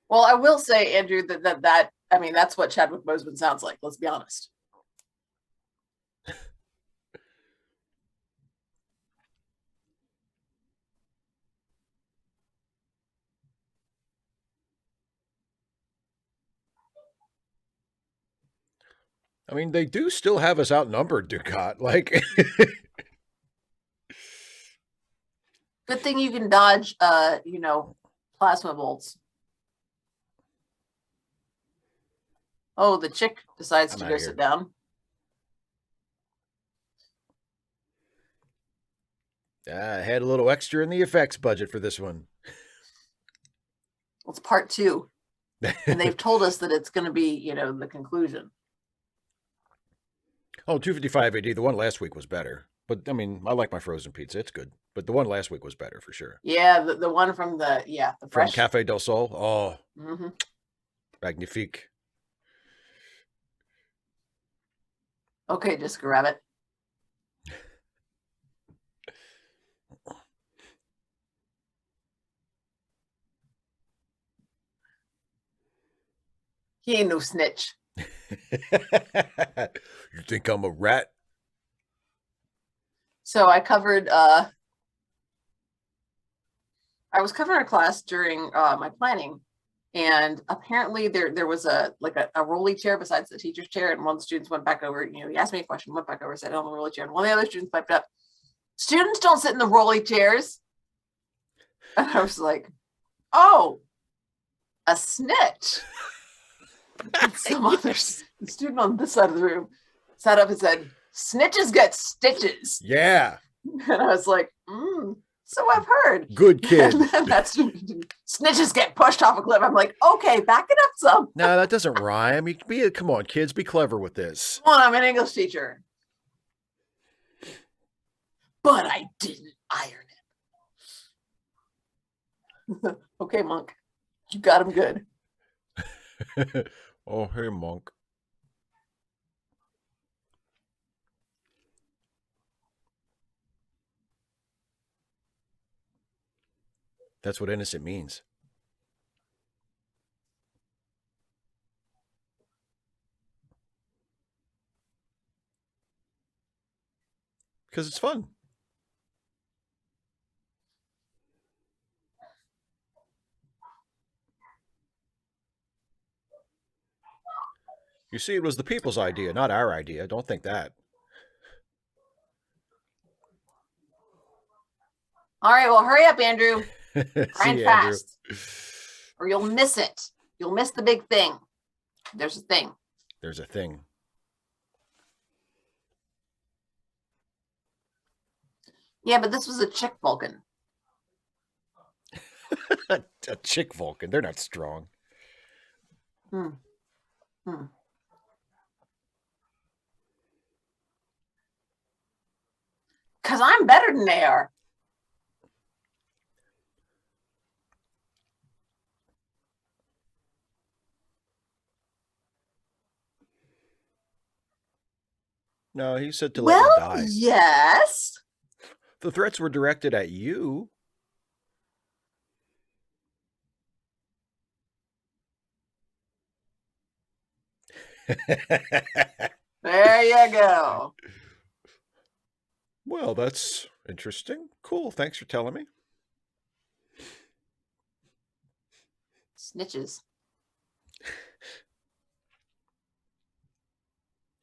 Well, I will say, Andrew, that I mean, that's what Chadwick Boseman sounds like. Let's be honest. I mean, they do still have us outnumbered, Ducat. Like, good thing you can dodge, plasma bolts. Oh, the chick decides to go sit down. I had a little extra in the effects budget for this one. Well, it's part 2. And they've told us that it's going to be, the conclusion. Oh, 255 AD. The one last week was better. But, I mean, I like my frozen pizza. It's good. But the one last week was better for sure. Yeah, the one from the fresh. From Cafe del Sol. Oh, mm-hmm. Magnifique. Okay, just grab it. He ain't no snitch. You think I'm a rat? So I covered I was covering a class during my planning, and apparently there was a rolly chair besides the teacher's chair, and one of the students went back over, he asked me a question, went back over, said on the rolly chair, and one of the other students piped up, "Students don't sit in the rolly chairs." And I was like, "Oh, a snitch." Some other student on this side of the room sat up and said, "Snitches get stitches." Yeah. And I was like, so I've heard. Good kid. And then that student, "Snitches get pushed off a cliff." I'm like, okay, back it up some. No, that doesn't rhyme. Come on, kids, be clever with this. Come on, I'm an English teacher. But I didn't iron it. Okay, Monk. You got him good. Oh, hey, Monk. That's what innocent means. Because it's fun. You see, it was the people's idea, not our idea. Don't think that. All right, well, hurry up, Andrew. Grind fast. Andrew. Or you'll miss it. You'll miss the big thing. There's a thing. There's a thing. Yeah, but this was a chick Vulcan. A chick Vulcan. They're not strong. Because I'm better than they are. No, he said to let me die. Yes. The threats were directed at you. There you go. Well, that's interesting. Cool. Thanks for telling me. Snitches.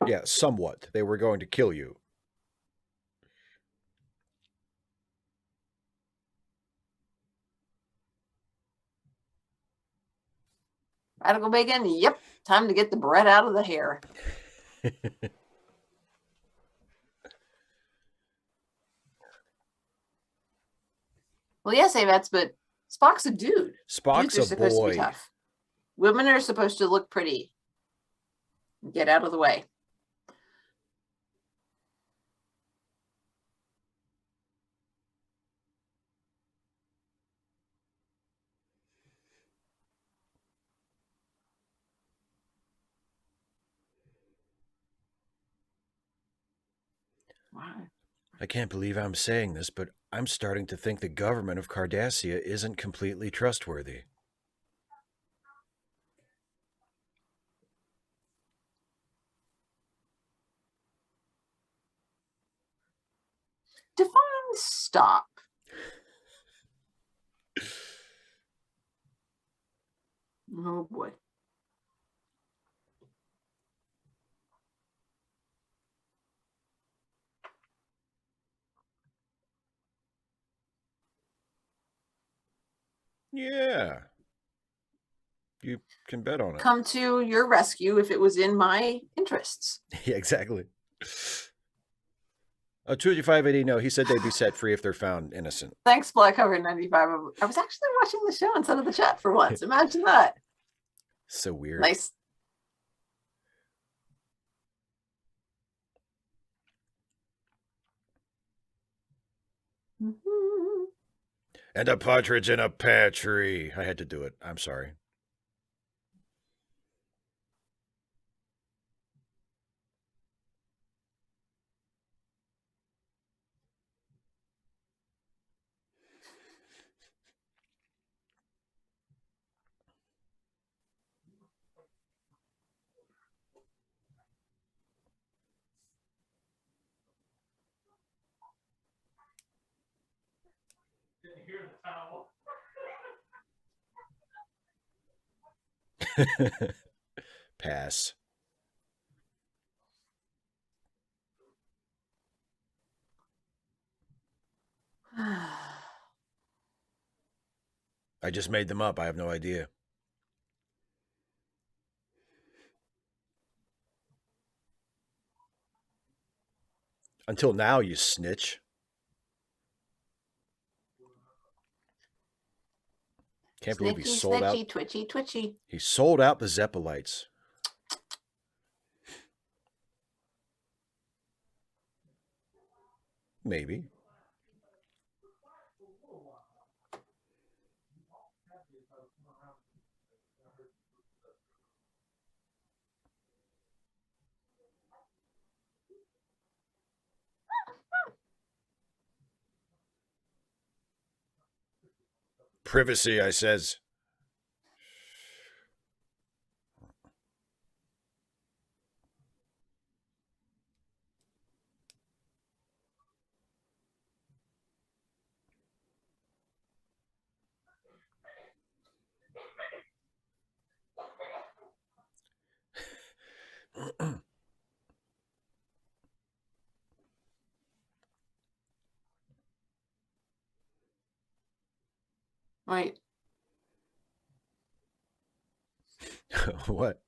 Yeah, somewhat. They were going to kill you. Radical bacon? Yep. Time to get the bread out of the hair. Well, yes, Avets, but Spock's a dude. Dudes Spock's are a supposed to be boy. tough. Women are supposed to look pretty. Get out of the way. Wow. I can't believe I'm saying this, but I'm starting to think the government of Cardassia isn't completely trustworthy. Define stop. Oh boy. Yeah. You can bet on it. Come to your rescue if it was in my interests. Yeah, exactly. Oh, 25580, no, he said they'd be set free if they're found innocent. Thanks, Black Cover 95. I was actually watching the show instead of the chat for once. Imagine that. So weird. Nice. And a partridge in a pear tree. I had to do it. I'm sorry. Didn't hear the towel. Pass. I just made them up. I have no idea. Until now, you snitch. Can't believe he Snitchy, sold snitchy, out. twitchy, twitchy. He sold out the Zeppelites. Maybe. Privacy, I says. Wait. What?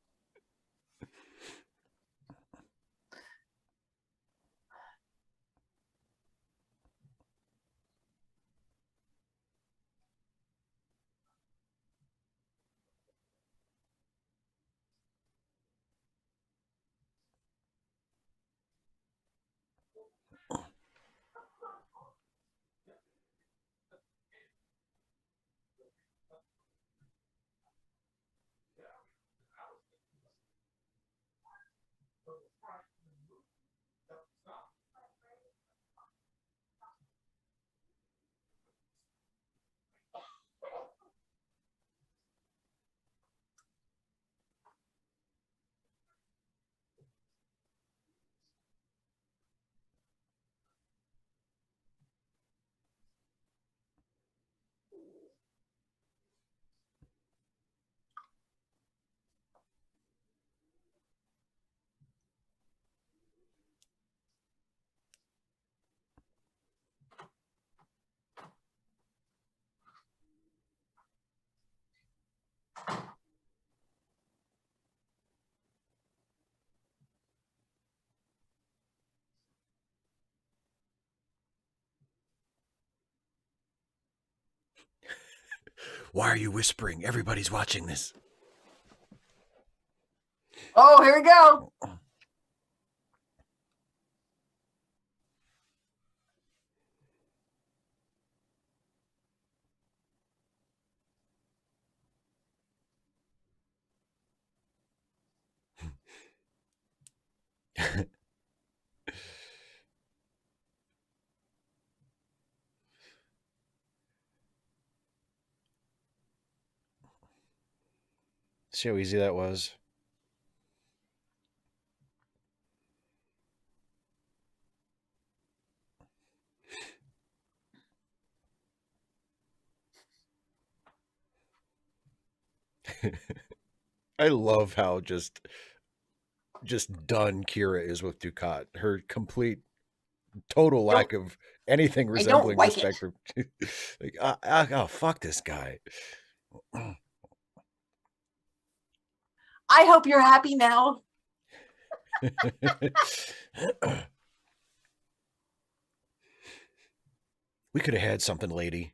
Why are you whispering? Everybody's watching this. Oh, here we go. See how easy that was? I love how just done Kira is with Ducat. Her complete total Don't lack of anything I don't resembling like it. respect for like oh fuck this guy. I hope you're happy now. We could have had something, lady.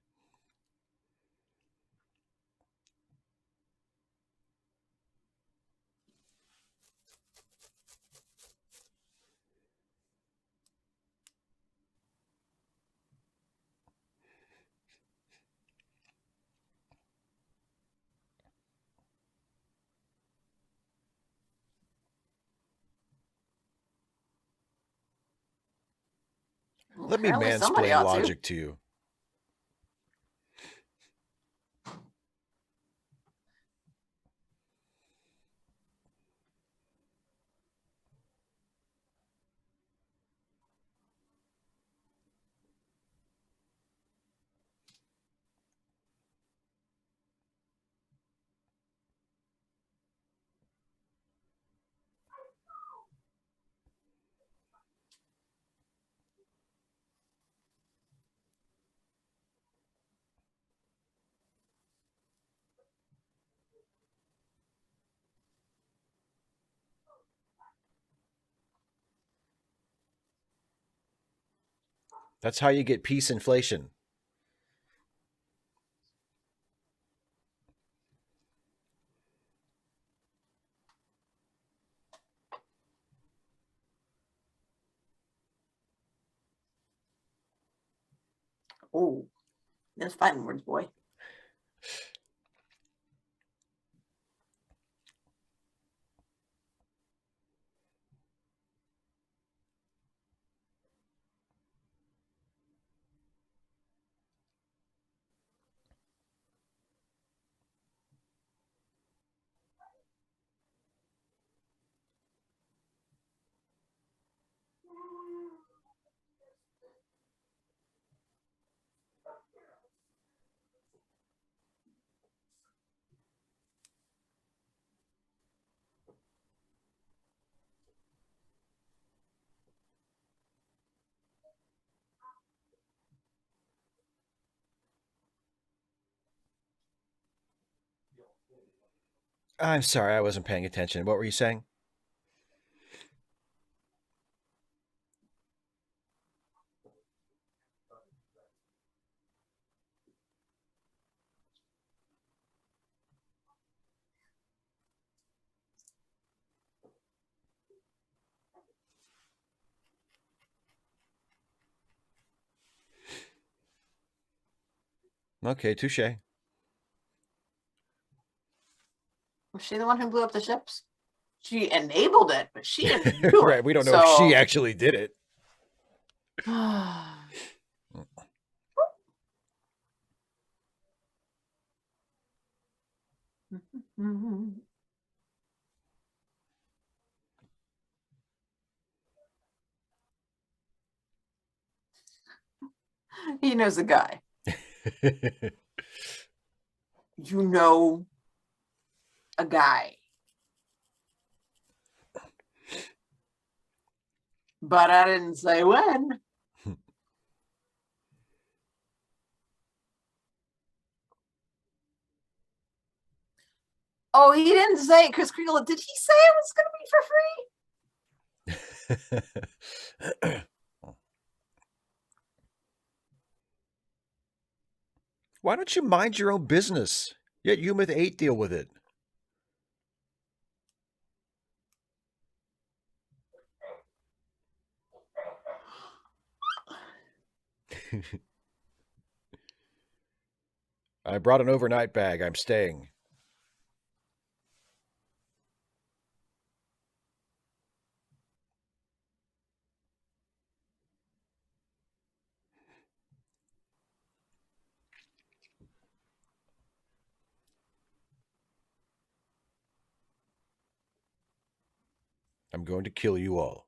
Let me Apparently somebody mansplain ought to. logic to you. That's how you get peace inflation. Oh, there's fighting words, boy. I'm sorry, I wasn't paying attention. What were you saying? Okay, touche. Was she the one who blew up the ships? She enabled it, but she didn't do it. Right, we don't know if she So actually did it. he knows the guy. You know a guy. But I didn't say when. Oh, he didn't say Chris Kringle. Did he say it was going to be for free? Why don't you mind your own business? Yet you with 8 deal with it. I brought an overnight bag. I'm staying. I'm going to kill you all.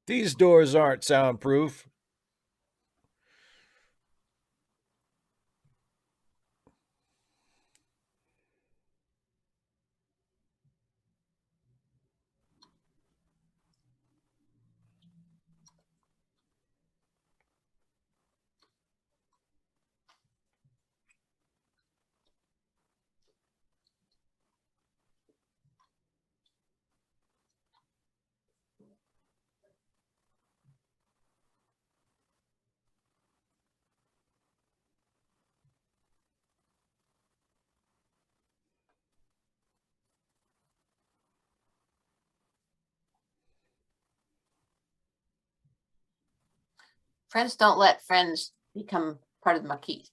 These doors aren't soundproof. Friends don't let friends become part of the Maquis.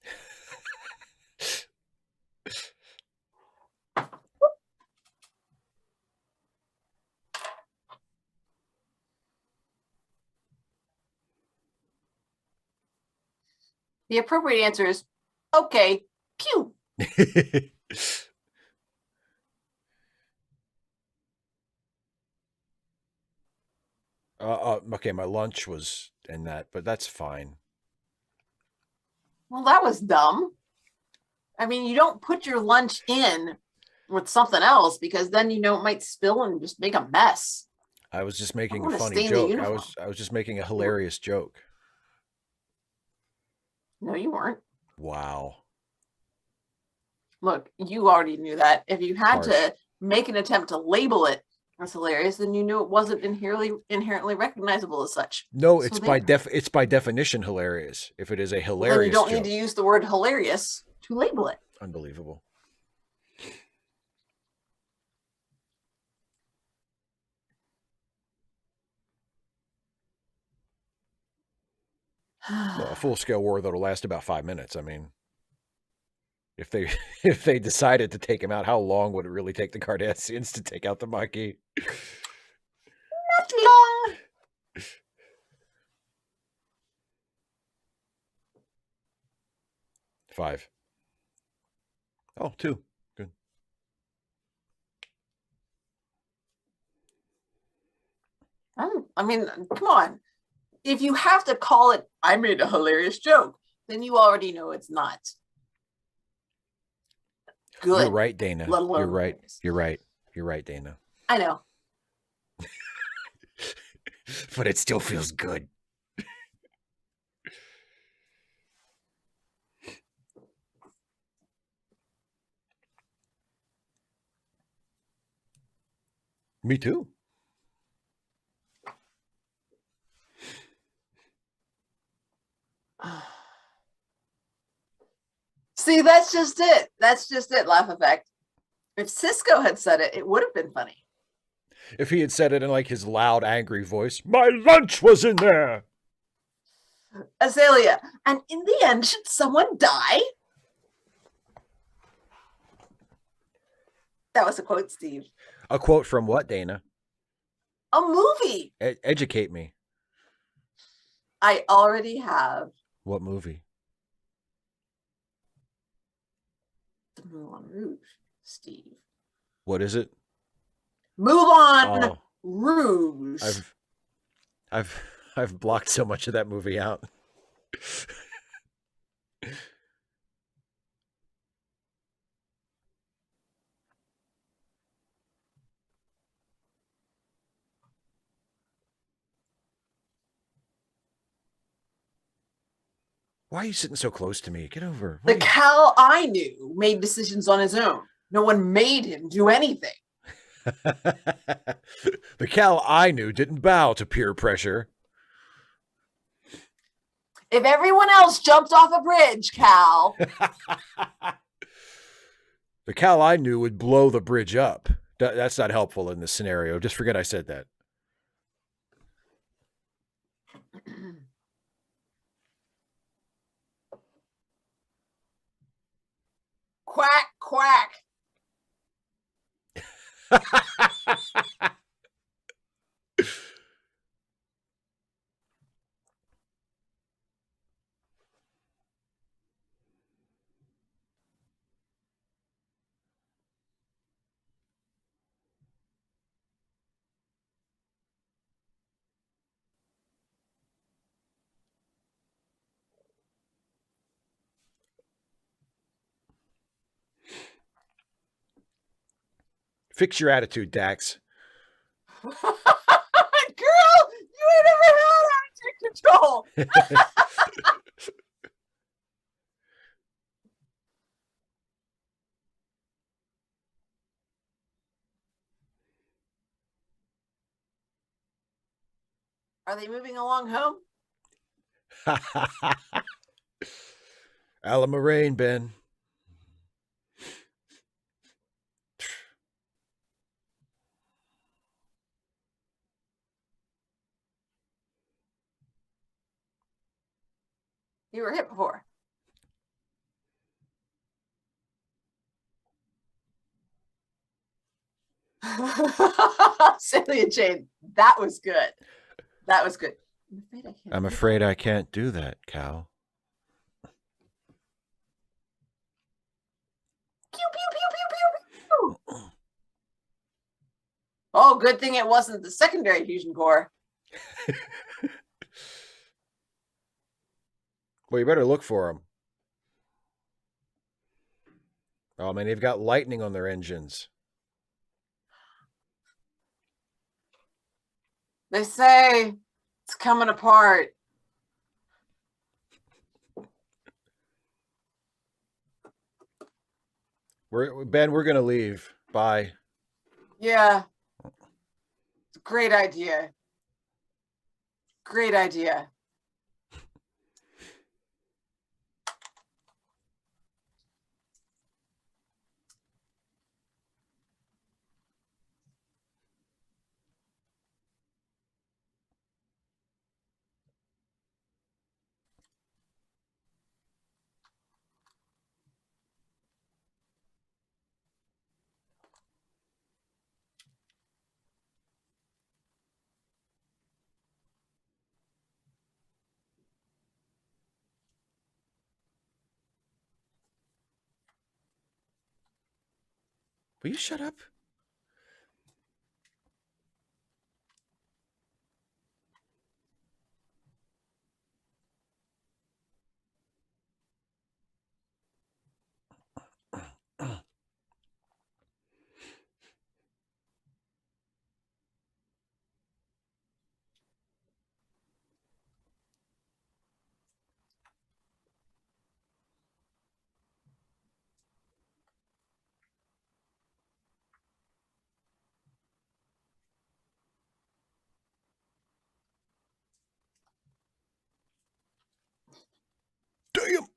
The appropriate answer is okay. Pew. Okay, my lunch was in that, but that's fine. Well, that was dumb. I mean, you don't put your lunch in with something else because then you know it might spill and just make a mess. I was just I making a want to funny stain the joke. uniform. I was just making a hilarious joke. No, you weren't. Wow. Look, you already knew that. If you had Harsh. to make an attempt to label it as hilarious, then you knew it wasn't inherently recognizable as such. No, So it's there. it's by definition hilarious. If it is a Well, then you hilarious don't joke. need to use the word hilarious to label it. Unbelievable. Well, a full-scale war that'll last about 5 minutes. I mean, if they if they decided to take him out, how long would it really take the Cardassians to take out the Maquis? Not long. Five. Oh, 2. Good. I mean, come on. If you have to call it, I made a hilarious joke, then you already know it's not good. You're right, Dana. Let alone You're right. hilarious. You're right. You're right, Dana. I know. But it still feels good. Me too. See, that's just it. That's just it. Laugh effect. If Cisco had said it, it would have been funny. If he had said it in like his loud, angry voice, my lunch was in there. Azalea, and in the end, should someone die? That was a quote, Steve. A quote from what, Dana? A movie. Educate me. I already have. What movie? The Moulin Rouge, Steve. What is it? Moulin Rouge. I've blocked so much of that movie out. Why are you sitting so close to me? Get over. The Cal I knew made decisions on his own. No one made him do anything. The Cal I knew didn't bow to peer pressure. If everyone else jumped off a bridge, Cal. The Cal I knew would blow the bridge up. That's not helpful in this scenario. Just forget I said that. Quack, quack. Fix your attitude, Dax. Girl, you ain't ever had attitude control. Are they moving along home? Alan Moraine, Ben. You were hit before. Salient chain. That was good. That was good. I'm afraid I can't do that, Cal. Pew, pew, pew, pew, pew, pew. Oh, good thing it wasn't the secondary fusion core. Well, you better look for them. Oh, man, they've got lightning on their engines. They say it's coming apart. Ben, we're going to leave. Bye. Yeah. It's a great idea. Great idea. Will you shut up? Damn.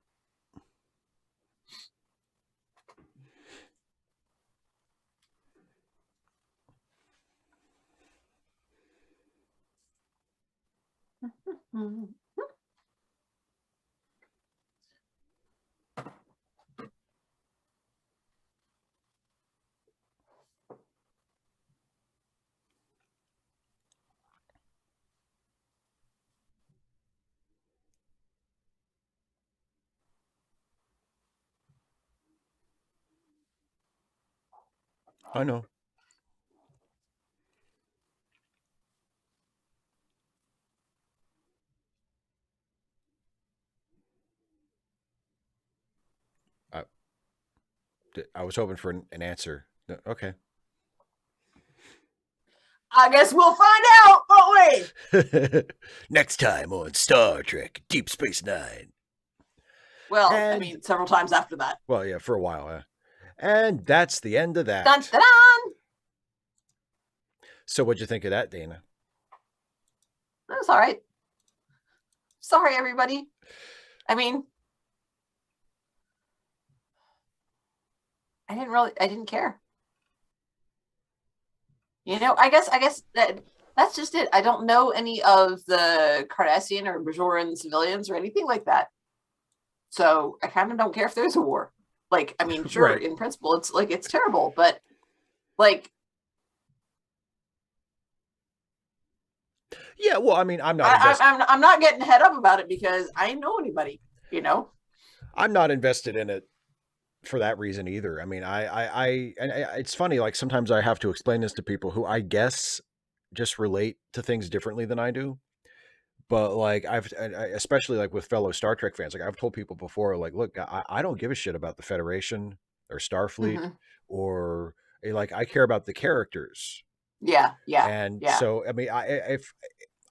I know. I was hoping for an answer. Okay. I guess we'll find out, won't we? Next time on Star Trek Deep Space Nine. Well, I And mean, several times after that. well, yeah, for a while. And that's the end of that. Dun, dun, dun. So what'd you think of that, Dana? That was all right. Sorry, everybody. I mean, I didn't care. You know, I guess that's just it. I don't know any of the Cardassian or Bajoran civilians or anything like that. So I kind of don't care if there's a war. Like, I mean, sure, Right. in principle, it's like it's terrible, but like, Yeah, well, I mean, I'm not getting head up about it because I ain't know anybody. You know, I'm not invested in it for that reason either. I mean, it's funny. Like sometimes I have to explain this to people who I guess just relate to things differently than I do. But like especially like with fellow Star Trek fans, like I've told people before, like, look, I don't give a shit about the Federation or Starfleet or like I care about the characters. Yeah. And so I mean,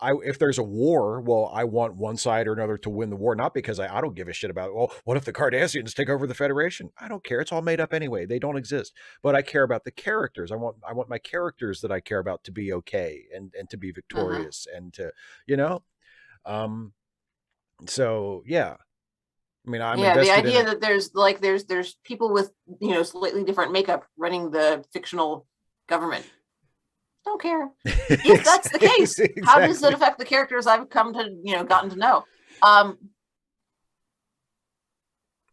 if there's a war, well, I want one side or another to win the war, not because I don't give a shit about, well, what if the Cardassians take over the Federation? I don't care. It's all made up anyway. They don't exist. But I care about the characters. I want my characters that I care about to be okay and to be victorious and to, you know. So yeah. I mean, I'm the invested idea in that there's people with, you know, slightly different makeup running the fictional government. Don't care. If that's the case, Exactly. how does it affect the characters I've come to, you know, gotten to know?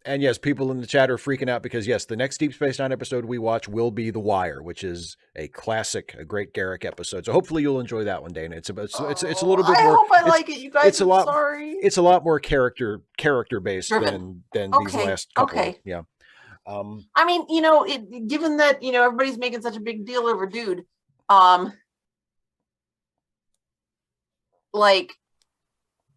And yes, people in the chat are freaking out because yes, the next Deep Space Nine episode we watch will be The Wire, which is a classic, a great Garrick episode. So hopefully you'll enjoy that one, Dana. It's a little bit more. I hope I like it, you guys. It's a lot. Sorry. It's a lot more character based than these last couple. Okay. Yeah. I mean, you know, given that, you know, everybody's making such a big deal over Dude, like,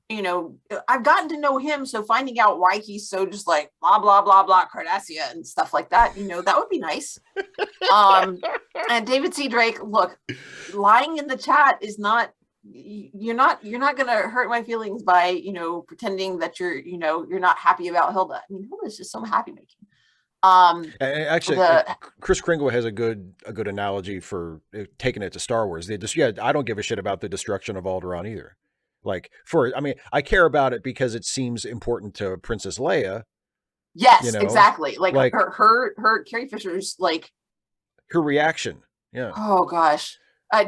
you know, I've gotten to know him, so finding out why he's so just like blah blah blah blah Cardassia and stuff like that, you know, that would be nice. And David C. Drake, look, lying in the chat is not. You're not gonna hurt my feelings by, you know, pretending that you're not happy about Hilda. I mean, Hilda is just so happy making. Actually, Chris Kringle has a good analogy for taking it to Star Wars. I don't give a shit about the destruction of Alderaan either. Like I care about it because it seems important to Princess Leia. Yes, you know? Exactly. Like her Carrie Fisher's like her reaction. Yeah. Oh gosh. I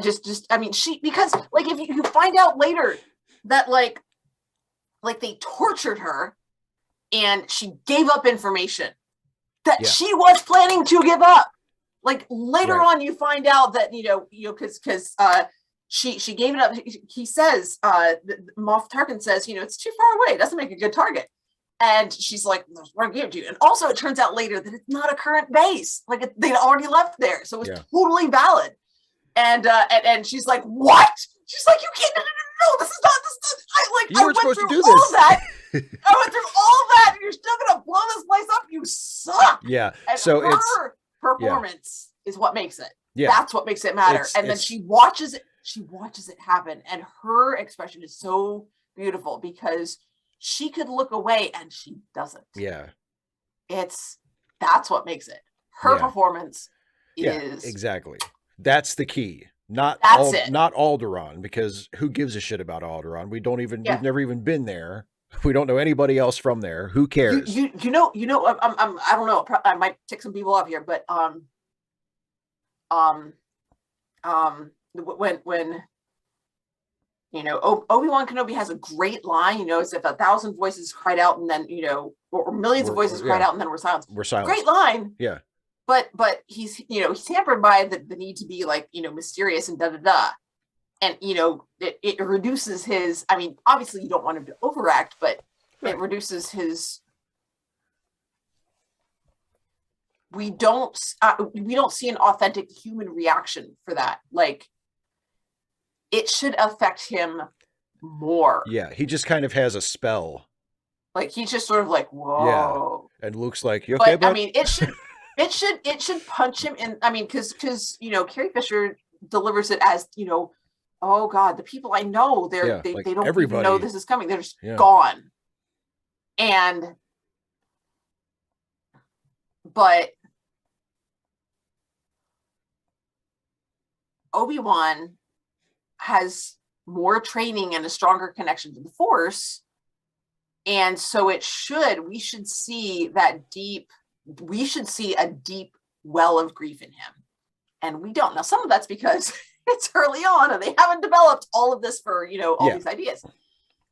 mean, because like if you find out later that like they tortured her and she gave up information that she was planning to give up. Like later on, you find out that, because she gave it up. He says, Moff Tarkin says, it's too far away. It doesn't make a good target. And she's like, we're going to give it to you. And also it turns out later that it's not a current base. Like they'd already left there. So it was totally valid. And she's like, what? She's like, you can't, no, this is not, I went through all that. I went through all that and you're still going to blow this place up. You suck. Yeah. And so her performance is what makes it. Yeah. That's what makes it matter. And then she watches it happen. And her expression is so beautiful because she could look away and she doesn't. Yeah. That's what makes it. Her performance is. Exactly. That's the key. Not Alderaan, because who gives a shit about Alderaan? We've never even been there. We don't know anybody else from there. Who cares? I don't know. I might tick some people off here, but when Obi-Wan Kenobi has a great line, it's if 1,000 voices cried out and then, or millions of voices cried out and then we're silenced. We're silenced. Great line. Yeah. But he's hampered by the need to be like, mysterious and da-da-da. And, it reduces his, I mean, obviously you don't want him to overact, but it reduces his, we don't see an authentic human reaction for that. Like, it should affect him more. Yeah, he just kind of has a spell. Like, he's just sort of like, whoa. Yeah. And Luke's like, you okay, bud? I mean, it should, it should punch him in. I mean, because Carrie Fisher delivers it as, oh God, the people I know, they don't even know this is coming. They're just gone. But Obi-Wan has more training and a stronger connection to the Force. And so we should see a deep well of grief in him. And we don't. Now, some of that's because it's early on and they haven't developed all of this for, all these ideas.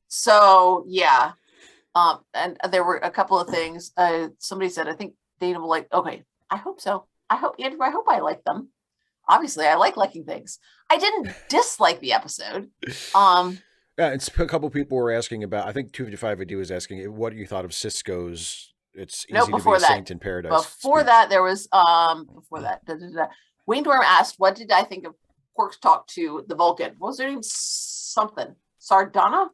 So, yeah. And there were a couple of things. Somebody said, I think Dana will like, okay, I hope so. Andrew, I hope I like them. Obviously, I like liking things. I didn't dislike the episode. It's a couple people were asking about, I think 255 AD was asking, what you thought of Cisco's "It's easy to be a saint in paradise" Before speech. that, there was, Wayne Dorm asked, what did I think of Quark's talk to the Vulcan? What was her name? Something. Sardana?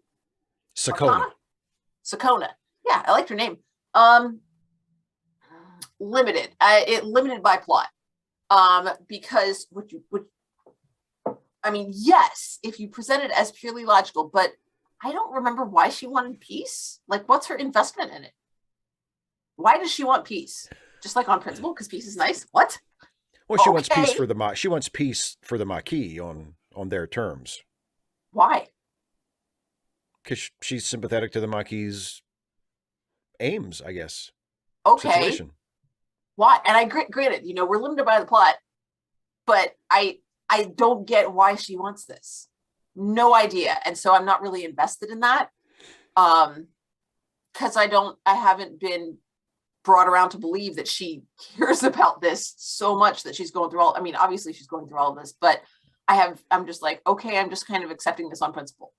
Sakona. Yeah, I liked her name. Limited. It limited by plot. Because yes, if you present it as purely logical, but I don't remember why she wanted peace. Like, what's her investment in it? Why does she want peace? Just like on principle, because peace is nice. What? Well, she wants peace for the Maquis on their terms. Why? Because she's sympathetic to the Maquis' aims, I guess. Okay. Situation. Why? And I granted, we're limited by the plot, but I don't get why she wants this. No idea. And so I'm not really invested in that. Because I haven't been brought around to believe that she cares about this so much that she's going through obviously she's going through all of this, but I'm just like, okay, I'm just kind of accepting this on principle.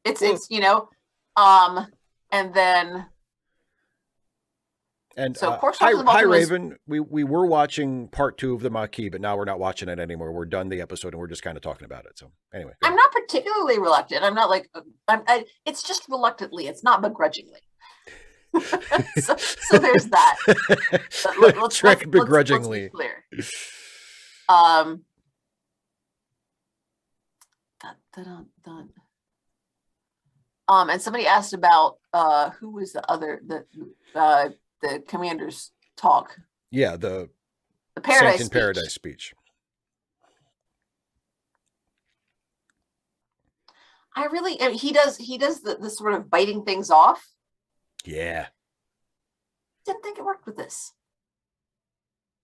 It's and then. And so, hi Raven, we were watching part 2 of the Maquis, but now we're not watching it anymore. We're done the episode and we're just kind of talking about it. So anyway, I'm not particularly reluctant. I'm not like it's just reluctantly. It's not begrudgingly. so there's that. Let's begrudgingly. Let's be clear. And somebody asked about who was the commander's talk. Yeah, the Paradise speech. He does the sort of biting things off. Yeah. Didn't think it worked with this.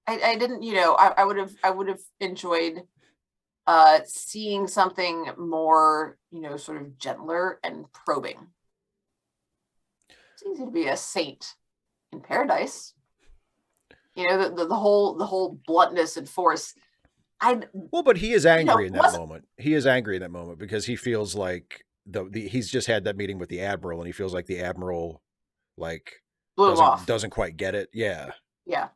I didn't, I would have enjoyed seeing something more, sort of gentler and probing. It's easy to be a saint in paradise. The whole bluntness and force. But he is angry in that moment. He is angry in that moment because he feels like he's just had that meeting with the Admiral and he feels like the Admiral doesn't quite get it. Yeah. Yeah.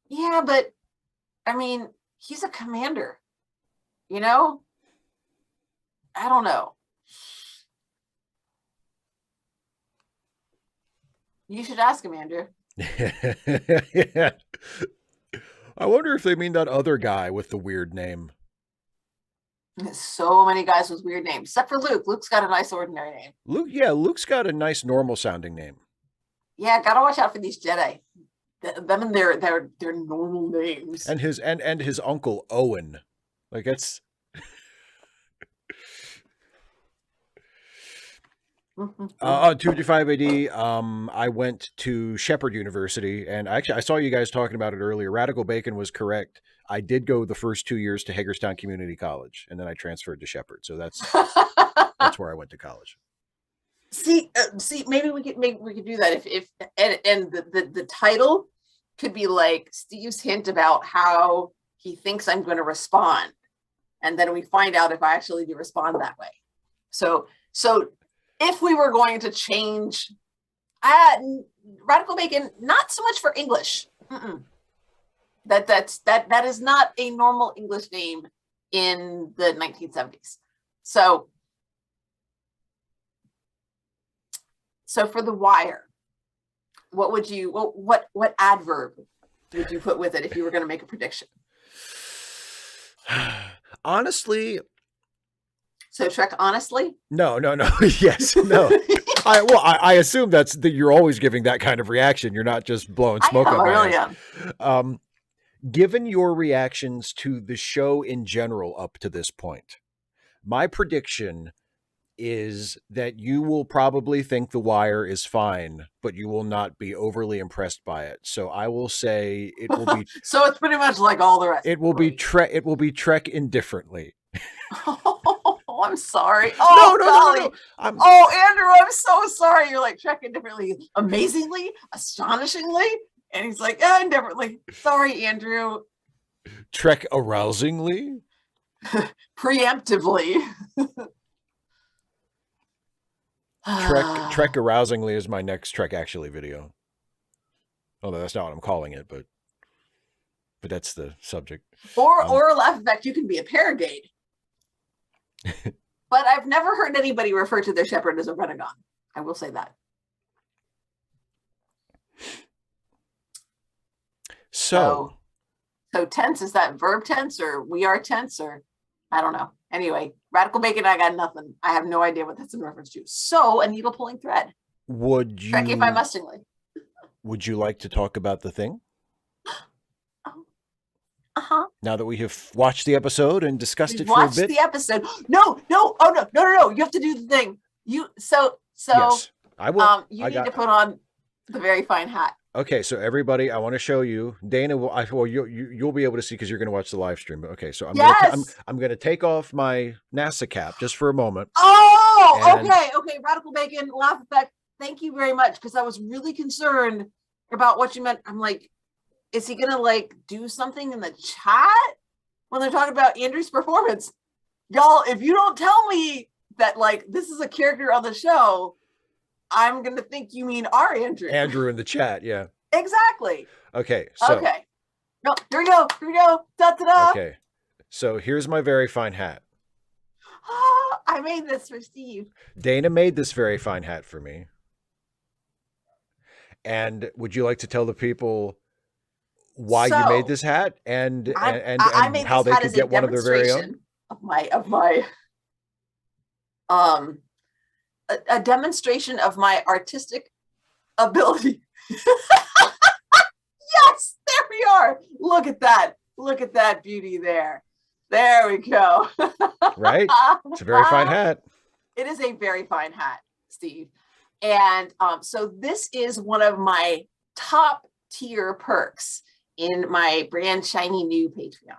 Yeah, but he's a commander. I don't know. You should ask him, Andrew. Yeah. I wonder if they mean that other guy with the weird name. So many guys with weird names, except for Luke. Luke's got a nice ordinary name. Luke's got a nice normal sounding name. Yeah, gotta watch out for these Jedi. Them and their normal names. And his uncle Owen, like it's. On 255 AD, I went to Shepherd University, and I saw you guys talking about it earlier. Radical Bacon was correct. I did go the first 2 years to Hagerstown Community College, and then I transferred to Shepherd. So that's where I went to college. See, maybe we could do that if the title could be like Steve's hint about how he thinks I'm going to respond, and then we find out if I actually do respond that way. So. If we were going to change Radical Bacon, not so much for English. That is not a normal English name in the 1970s. So for The Wire, what would you what adverb would you put with it if you were going to make a prediction? Honestly, so Shrek, honestly? No. Yes, no. I assume that you're always giving that kind of reaction. You're not just blowing smoke up I my really ass. am. Given your reactions to the show in general up to this point, my prediction is that you will probably think The Wire is fine, but you will not be overly impressed by it. So I will say it will be. So it's pretty much like all the rest. It will be Trek. It will be Trek indifferently. Oh, I'm sorry. Oh, no. Oh, Andrew, I'm so sorry. You're like Trek indifferently, amazingly, astonishingly, and he's like, indifferently. Sorry, Andrew. Trek arousingly, preemptively. Trek arousingly is my next Trek actually video. Although that's not what I'm calling it, but that's the subject. Or laugh effect, you can be a paragate. But I've never heard anybody refer to their shepherd as a renegon. I will say that. So tense, is that verb tense or we are tense or I don't know. Anyway, radical bacon, I got nothing. I have no idea what that's in reference to. So a needle pulling thread. Would you Trekify Mustingly. Would you like to talk about the thing? Uh-huh. Now that we have watched the episode and discussed it for a bit. Watched the episode. No. Oh no. You have to do the thing. Yes, I will. You need to put on the very fine hat. Okay, so everybody, I want to show you. Dana will. You'll be able to see because you're going to watch the live stream. Okay, so I'm going to take off my NASA cap just for a moment. Oh, okay. Radical bacon, laugh effect. Thank you very much because I was really concerned about what you meant. I'm like, is he gonna like do something in the chat when they're talking about Andrew's performance? Y'all, if you don't tell me that like this is a character on the show, I'm gonna think you mean our Andrew. Andrew in the chat, yeah. Exactly. Okay. So okay. No, here we go. Da-da-da. Okay. So here's my very fine hat. I made this for Steve. Dana made this very fine hat for me. And would you like to tell the people why you made this hat and how they could get one of their very own? Of my a demonstration of my artistic ability. Yes, there we are. Look at that beauty there. There we go. Right? It's a very fine hat. It is a very fine hat, Steve. And so this is one of my top tier perks in my brand shiny new Patreon.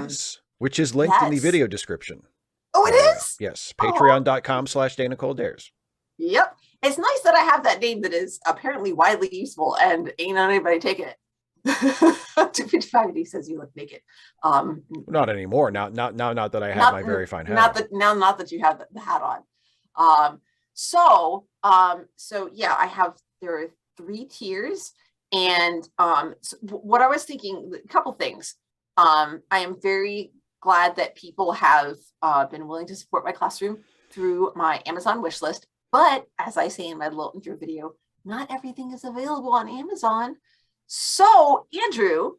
Yes, which is linked in the video description. Oh, it is? Yes. Patreon.com/Dana Cole Dares. Yep. It's nice that I have that name that is apparently widely useful and ain't anybody taking it. 255 he says you look naked. Not anymore. Not that I have my very fine hat. Not that you have the hat on. So yeah, there are 3 tiers. And so what I was thinking, a couple things. I am very glad that people have been willing to support my classroom through my Amazon wish list. But as I say in my little intro video, not everything is available on Amazon. So Andrew,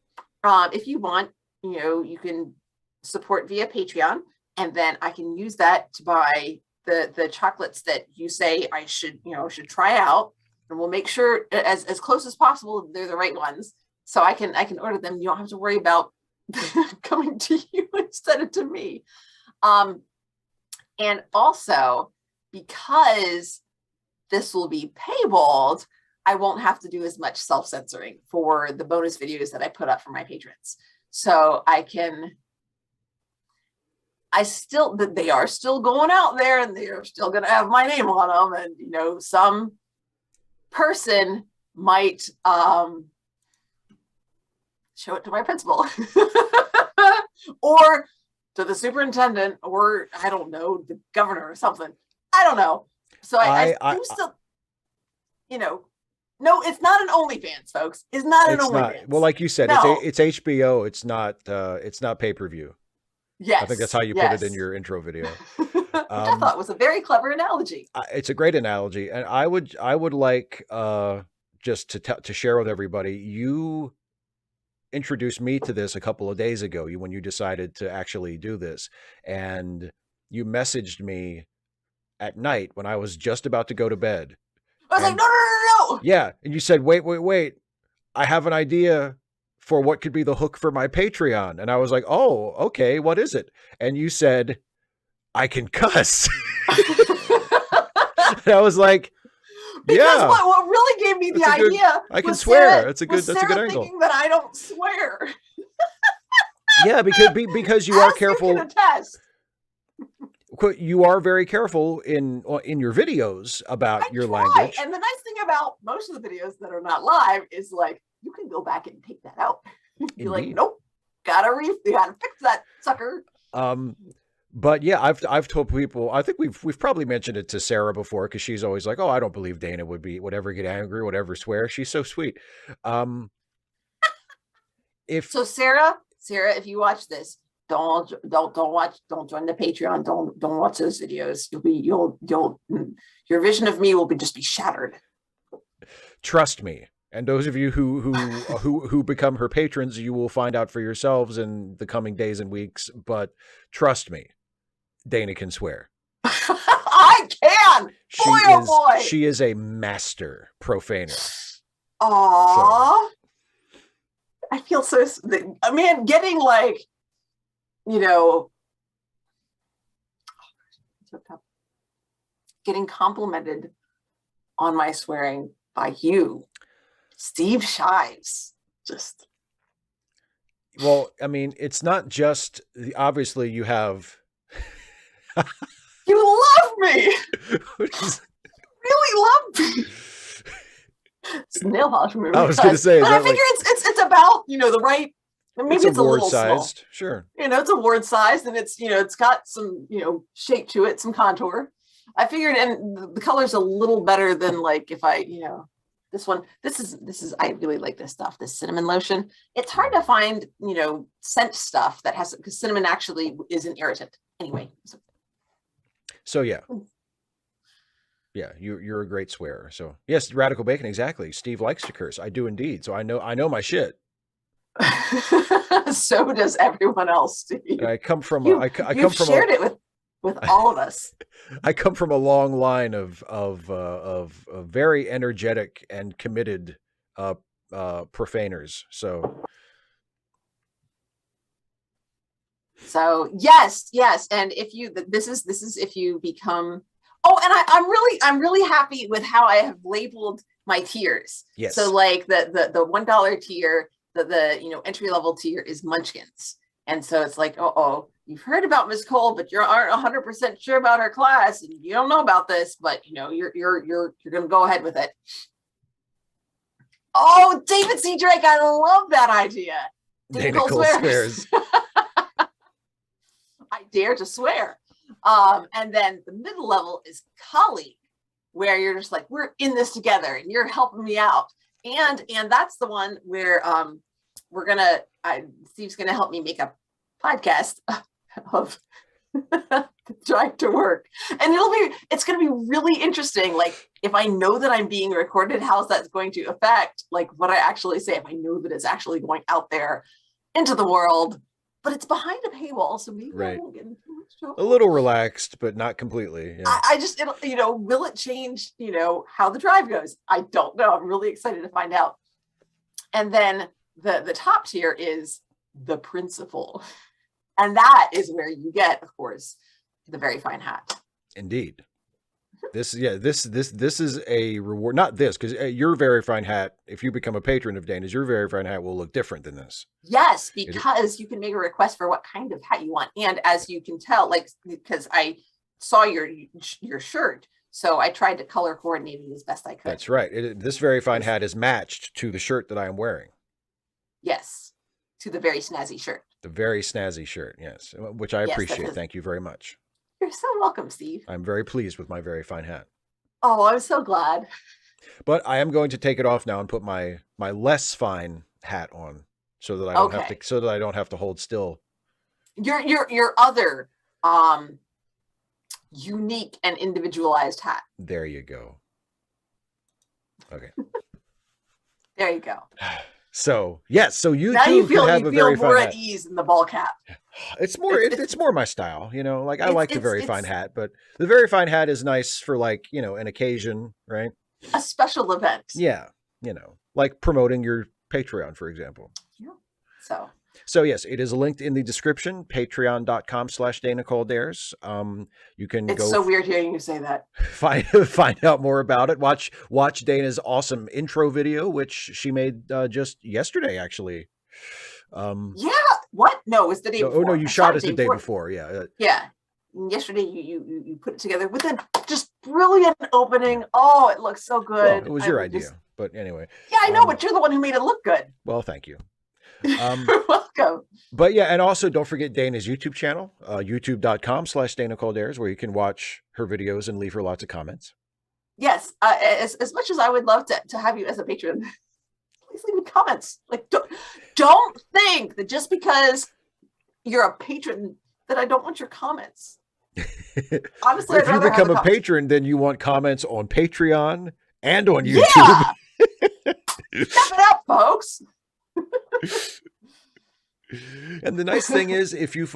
if you want, you can support via Patreon, and then I can use that to buy the chocolates that you say I should try out, and we'll make sure as close as possible they're the right ones, so I can order them. You don't have to worry about coming to you instead of to me. And also, because this will be paywalled, I won't have to do as much self-censoring for the bonus videos that I put up for my patrons. So they are still going out there and they're still going to have my name on them. And, some person might show it to my principal or to the superintendent, or I don't know, the governor or something. I don't know. So I do still, no, it's not an OnlyFans, folks. It's not an OnlyFans. Well, like you said, no. It's HBO. It's not pay-per-view. Yes. I think that's how you put it in your intro video. Which I thought was a very clever analogy. It's a great analogy. And I would like just to share with everybody, you introduced me to this a couple of days ago, when you decided to actually do this, and you messaged me at night when I was just about to go to bed. I was like, no, no, no, no. Yeah. And you said, wait. I have an idea for what could be the hook for my Patreon. And I was like, oh, okay. What is it? And you said, I can cuss. And I was like, because what really gave me the idea, I can swear. Sarah, that's a good angle. Thinking that I don't swear. Yeah, because you are careful. You can attest. You are very careful in your videos about your language. And the nice thing about most of the videos that are not live is like you can go back and take that out. You're like, nope, gotta fix that sucker. But yeah, I've told people. I think we've probably mentioned it to Sarah before, because she's always like, "Oh, I don't believe Dana would ever get angry, would ever swear." She's so sweet. So Sarah, if you watch this, don't join the Patreon. Don't watch those videos. Your vision of me will just be shattered. Trust me. And those of you who become her patrons, you will find out for yourselves in the coming days and weeks. But trust me, Dana can swear. I can. Boy. She is a master profaner. Aww. So. I feel so. I mean, getting like, getting complimented on my swearing by you, Steve Shives. Just. Well, I mean, it's not just obviously you have. You love me. Really love me. It's nail polish remover. I was going to say, but I figure it's about the right. Maybe it's a little sized, small. Sure. It's award sized, and it's got some shape to it, some contour. I figured, and the color's a little better than like if I this one. This is I really like this stuff. This cinnamon lotion. It's hard to find scent stuff that has, because cinnamon actually is an irritant anyway. So yeah. Yeah, you're a great swearer. So yes, Radical Bacon, exactly. Steve likes to curse. I do indeed. So I know my shit. So does everyone else, Steve. And I come from you've shared it with all of us. I come from a long line of very energetic and committed profaners. So yes, and if you this is if you become. Oh, and I'm really happy with how I have labeled my tiers. Yes. So like the $1 tier, the entry level tier is Munchkins, and so it's like, you've heard about Miss Cole, but you aren't 100% sure about her class, and you don't know about this, but you're gonna go ahead with it. Oh, David C. Drake, I love that idea. Dana Cole swears. I dare to swear. And then the middle level is colleague, where you're just like, we're in this together and you're helping me out. And that's the one where Steve's gonna help me make a podcast of Drive to Work. And it's gonna be really interesting. Like, if I know that I'm being recorded, how's that going to affect like what I actually say, if I know that it's actually going out there into the world. But it's behind a paywall, so maybe I won't get into too much trouble. A little relaxed, but not completely. Yeah. I just, will it change, how the drive goes? I don't know. I'm really excited to find out. And then the top tier is the principal. And that is where you get, of course, the very fine hat. Indeed. This is a reward. Not this, because your very fine hat, if you become a patron of Dana's, your very fine hat will look different than this. Yes, because you can make a request for what kind of hat you want. And as you can tell, like, because I saw your shirt, so I tried to color coordinate it as best I could. That's right. This very fine hat is matched to the shirt that I am wearing. Yes, to the very snazzy shirt. The very snazzy shirt, yes, which I appreciate. Thank you very much. You're so welcome, Steve. I'm very pleased with my very fine hat. Oh, I'm so glad. But I am going to take it off now and put my less fine hat on, so that I don't have to hold still. Your other unique and individualized hat. There you go. Okay. There you go. So yes, so Now you YouTube can feel have a very fine more at hat. ease in the ball cap. It's more my style, you know. Like I like the very fine It's hat, but the very fine hat is nice for like an occasion, right? a special event. Yeah, like promoting your Patreon, for example. Yeah. So So yes, it is linked in the description, patreon.com/Dana Caldares. You can it's go so weird hearing you say that. find out more about it. Watch Dana's awesome intro video, which she made just yesterday, actually. Yeah. What? No, it was the day No, oh no, before. you I shot shot it us the the day day before. before. Yeah, Yeah. Yesterday you put it together with a just brilliant opening. Oh, it looks so well, good. it was I your would idea, just but anyway. yeah, I know, but you're the one who made it look good. Well, thank you. You're welcome. But yeah, and also don't forget Dana's YouTube channel, youtube.com/Dana Caldares, where you can watch her videos and leave her lots of comments. Yes, as much as I would love to have you as a patron, please leave me comments. Like, don't think that just because you're a patron that I don't want your comments. Honestly, If I'd you rather have become the a comments. patron, then you want comments on Patreon and on YouTube. Yeah, step it up, folks. And the nice thing is, if you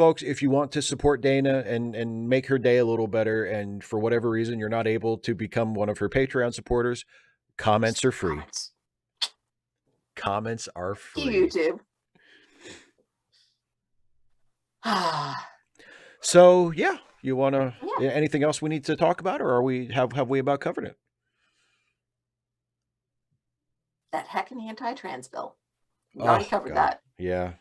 want to support Dana and make her day a little better, and for whatever reason you're not able to become one of her Patreon supporters, comments are free. Comments are free. YouTube. So yeah, you want to anything else we need to talk about, or are we have we about covered it? That heckin' anti-trans bill. We already covered God. that. Yeah.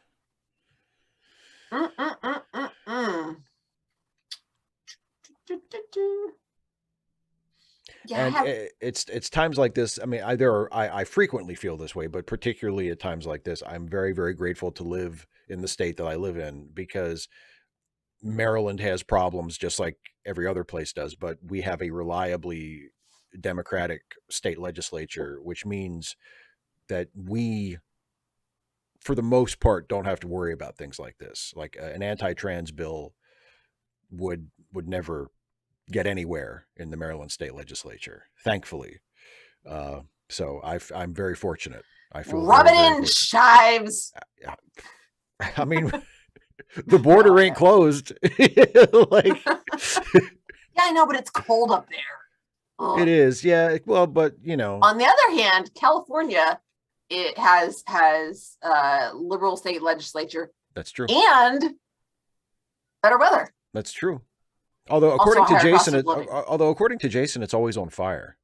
Yeah, and it's times like this. I mean, I frequently feel this way, but particularly at times like this, I'm very, very grateful to live in the state that I live in, because Maryland has problems just like every other place does, but we have a reliably Democratic state legislature, which means that we, for the most part, don't have to worry about things like this. Like an anti-trans bill would never get anywhere in the Maryland state legislature, thankfully. So I'm very fortunate. I feel rub very, it very in, fortunate. Shives. I mean, the border ain't closed. Like, yeah, I know, but it's cold up there. Ugh. It is, yeah. Well, but on the other hand, California, it has liberal state legislature. That's true. And better weather. That's true. Although according to Jason, it's always on fire.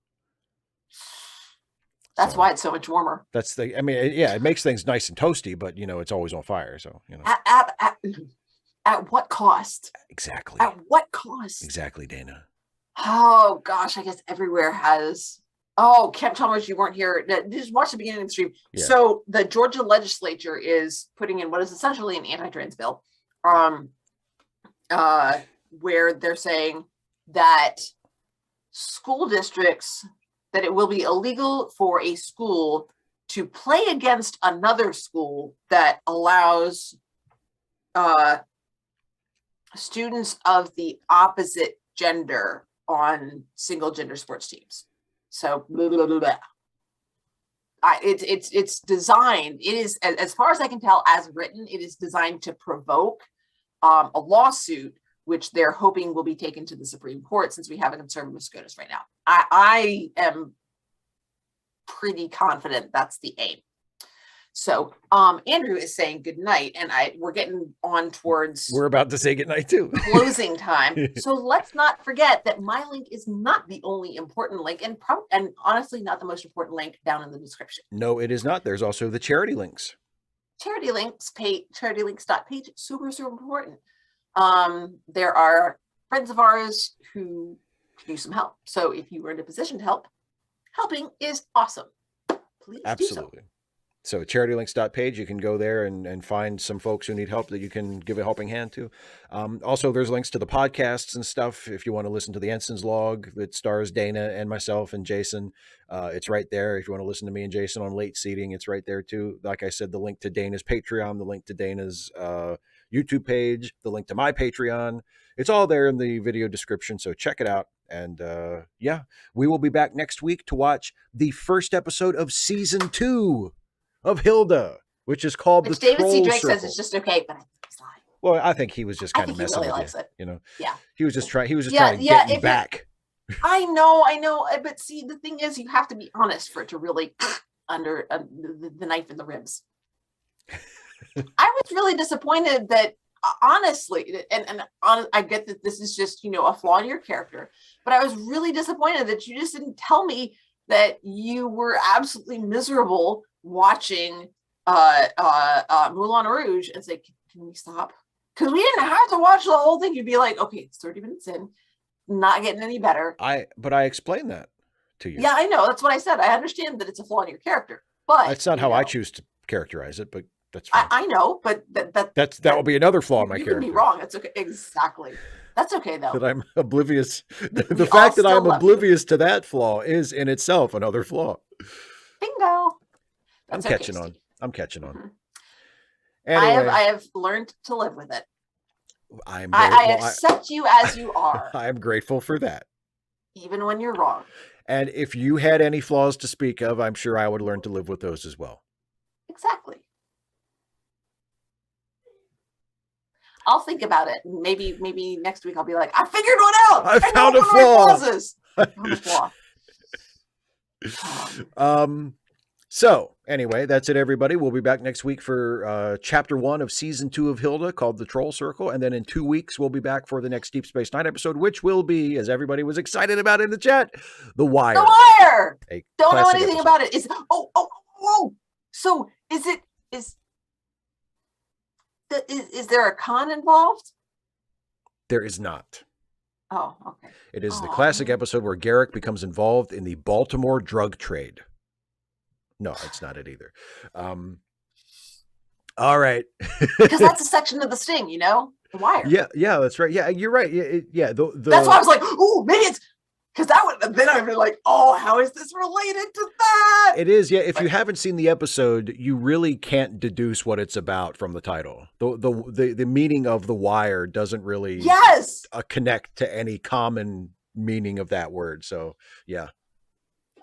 That's why it's so much warmer. I mean, it makes things nice and toasty, but it's always on fire. So at what cost? Exactly. At what cost? Exactly, Dana. Oh gosh, I guess everywhere has. Oh, Kemp Chalmers, you weren't here. Just watch the beginning of the stream. Yeah. So the Georgia legislature is putting in what is essentially an anti-trans bill, where they're saying that school districts, that it will be illegal for a school to play against another school that allows students of the opposite gender on single gender sports teams. So blah, blah, blah, blah. It's designed, it is, as far as I can tell, as written, it is designed to provoke a lawsuit, which they're hoping will be taken to the Supreme Court, since we have a conservative SCOTUS right now. I am pretty confident that's the aim. So Andrew is saying good night, and we're getting on towards. We're about to say good night too. Closing time. So let's not forget that my link is not the only important link, and honestly not the most important link down in the description. No, it is not. There's also the charity links. Charity links, charitylinks.page, super, super important. There are friends of ours who could use some help. So if you were in a position to help, helping is awesome. Please absolutely. Do so. So charitylinks.page, you can go there and find some folks who need help that you can give a helping hand to. Also, there's links to the podcasts and stuff. If you want to listen to the Ensign's log that stars Dana and myself and Jason, it's right there. If you want to listen to me and Jason on late seating, it's right there too. Like I said, the link to Dana's Patreon, the link to Dana's YouTube page, the link to my Patreon It's all there in the video description, so check it out. And yeah, we will be back next week to watch the first episode of season 2 of Hilda, which is called Which the David C. Troll Drake Circle. says it's just okay, but I think he's lying. Well, I think he was just I kind of think he messing really with likes you. it. You know, Yeah. he was just trying. He was just Yeah, trying to yeah, get you if back. I know. But see, the thing is, you have to be honest for it to really under the knife in the ribs. I was really disappointed that, honestly, and I get that this is just, you know, a flaw in your character, but I was really disappointed that you just didn't tell me that you were absolutely miserable watching Moulin Rouge and say, can we stop? Because we didn't have to watch the whole thing. You'd be like, okay, it's 30 minutes in, not getting any better. But I explained that to you. Yeah, I know. That's what I said. I understand that it's a flaw in your character, but That's not how I choose to characterize it, but that's fine. I know, but that will be another flaw in my character. You can be wrong. It's okay. Exactly. That's okay though. That I'm oblivious. The fact that I'm oblivious to that flaw is in itself another flaw. Bingo. I'm catching on. I'm catching on. Mm-hmm. Anyway, I have learned to live with it. I accept you as you are. I am grateful for that. Even when you're wrong. And if you had any flaws to speak of, I'm sure I would learn to live with those as well. Exactly. I'll think about it. Maybe next week I'll be like, I figured one out. I found a flaw. I found a flaw. So anyway, that's it, everybody. We'll be back next week for chapter 1 of season 2 of Hilda, called The Troll Circle. And then in 2 weeks, we'll be back for the next Deep Space Nine episode, which will be, as everybody was excited about in the chat, The Wire. The Wire. Don't know anything about it. So is there a con involved? There is not. Oh, okay. It is the classic episode where Garrick becomes involved in the Baltimore drug trade. No, it's not it either. All right. Because that's a section of the Sting, you know? The Wire. Yeah, that's right. Yeah, you're right. Yeah. That's why I was like, oh, maybe it's because that would then I'd be like, oh, how is this related to that? It is, yeah. If you haven't seen the episode, you really can't deduce what it's about from the title. The meaning of The Wire doesn't really connect to any common meaning of that word. So yeah.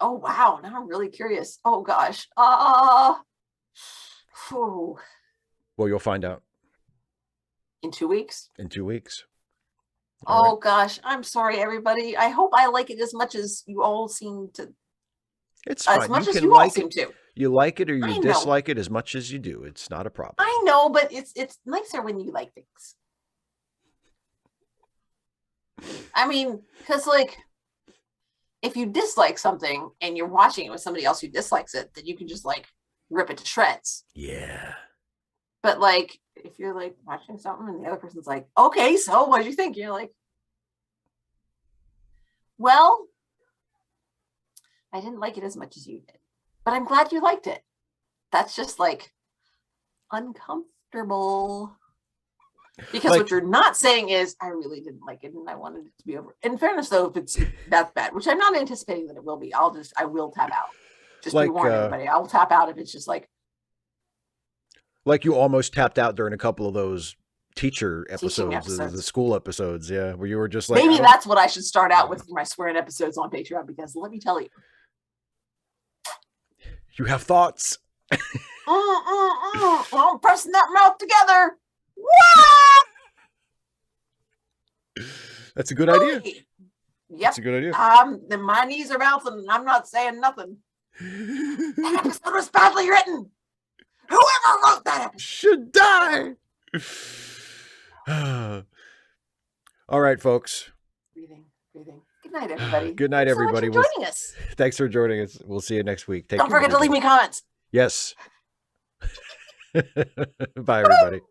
Oh wow, now I'm really curious. Oh gosh. Well, you'll find out. In 2 weeks? In 2 weeks. All right. Gosh, I'm sorry, everybody. I hope I like it as much as you all seem to. It's fine. As much as you all seem to. You like it or you dislike it as much as you do. It's not a problem. I know, but it's nicer when you like things. I mean, because like, if you dislike something and you're watching it with somebody else who dislikes it, then you can just like rip it to shreds. Yeah. But like, if you're like watching something and the other person's like, okay, so what do you think? You're like, well, I didn't like it as much as you did, but I'm glad you liked it. That's just like uncomfortable. Because what you're not saying is, I really didn't like it and I wanted it to be over. In fairness, though, if it's that bad, which I'm not anticipating that it will be, I will tap out. Just be warned, everybody. I will tap out if it's just like you almost tapped out during a couple of those teacher episodes. The school episodes, yeah, where you were just like, maybe that's what I should start out with for my swearing episodes on Patreon, because let me tell you, you have thoughts. Well, I'm pressing that mouth together. That's a good idea. Yep. That's a good idea. Then my knees are bouncing and I'm not saying nothing. That episode was badly written. Whoever wrote that episode should die. All right, folks. Breathing. Good night, everybody. Good night, everybody. Thanks so much for joining us. Thanks for joining us. We'll see you next week. Don't forget to leave me comments. Yes. Bye, everybody.